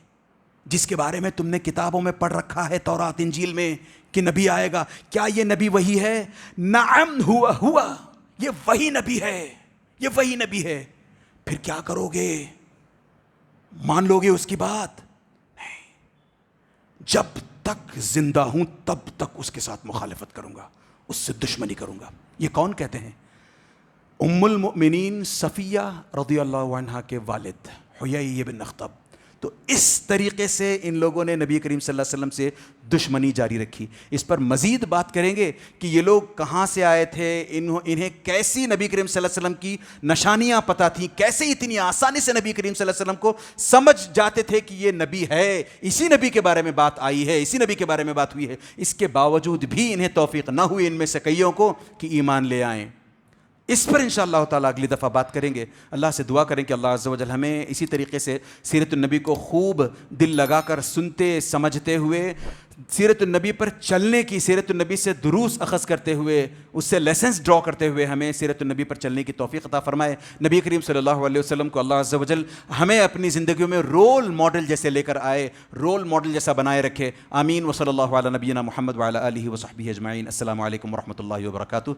جس کے بارے میں تم نے کتابوں میں پڑھ رکھا ہے تورات انجیل میں کہ نبی آئے گا؟ کیا یہ نبی وہی ہے؟ نعم ہوا، یہ وہی نبی ہے، یہ وہی نبی ہے. پھر کیا کرو گے؟ مان لو گے اس کی بات؟ نہیں. جب تک زندہ ہوں تب تک اس کے ساتھ مخالفت کروں گا، اس سے دشمنی کروں گا. یہ کون کہتے ہیں؟ ام المؤمنین صفیہ رضی اللہ عنہا کے والد حیی بن اخطب. تو اس طریقے سے ان لوگوں نے نبی کریم صلی اللہ علیہ وسلم سے دشمنی جاری رکھی. اس پر مزید بات کریں گے کہ یہ لوگ کہاں سے آئے تھے، انہیں کیسی نبی کریم صلی اللہ علیہ وسلم کی نشانیاں پتہ تھیں، کیسے اتنی آسانی سے نبی کریم صلی اللہ علیہ وسلم کو سمجھ جاتے تھے کہ یہ نبی ہے، اسی نبی کے بارے میں بات آئی ہے، اسی نبی کے بارے میں بات ہوئی ہے. اس کے باوجود بھی انہیں توفیق نہ ہوئی ان میں سے کئیوں کو کہ ایمان لے آئیں. اس پر انشاءاللہ تعالیٰ اگلی دفعہ بات کریں گے. اللہ سے دعا کریں کہ اللہ عز و جل ہمیں اسی طریقے سے سیرت النبی کو خوب دل لگا کر سنتے سمجھتے ہوئے، سیرت النبی پر چلنے کی، سیرت النبی سے دروس اخذ کرتے ہوئے، اس سے لیسنز ڈرا کرتے ہوئے ہمیں سیرت النبی پر چلنے کی توفیق عطا فرمائے. نبی کریم صلی اللہ علیہ وسلم کو اللہ عز و جل ہمیں اپنی زندگیوں میں رول ماڈل جیسے لے کر آئے، رول ماڈل جیسا بنائے رکھے. آمین. وصلی اللہ علی نبینا محمد وعلی آلہ وصحبہ اجمعین. السلام علیکم ورحمۃ اللہ وبرکاتہ.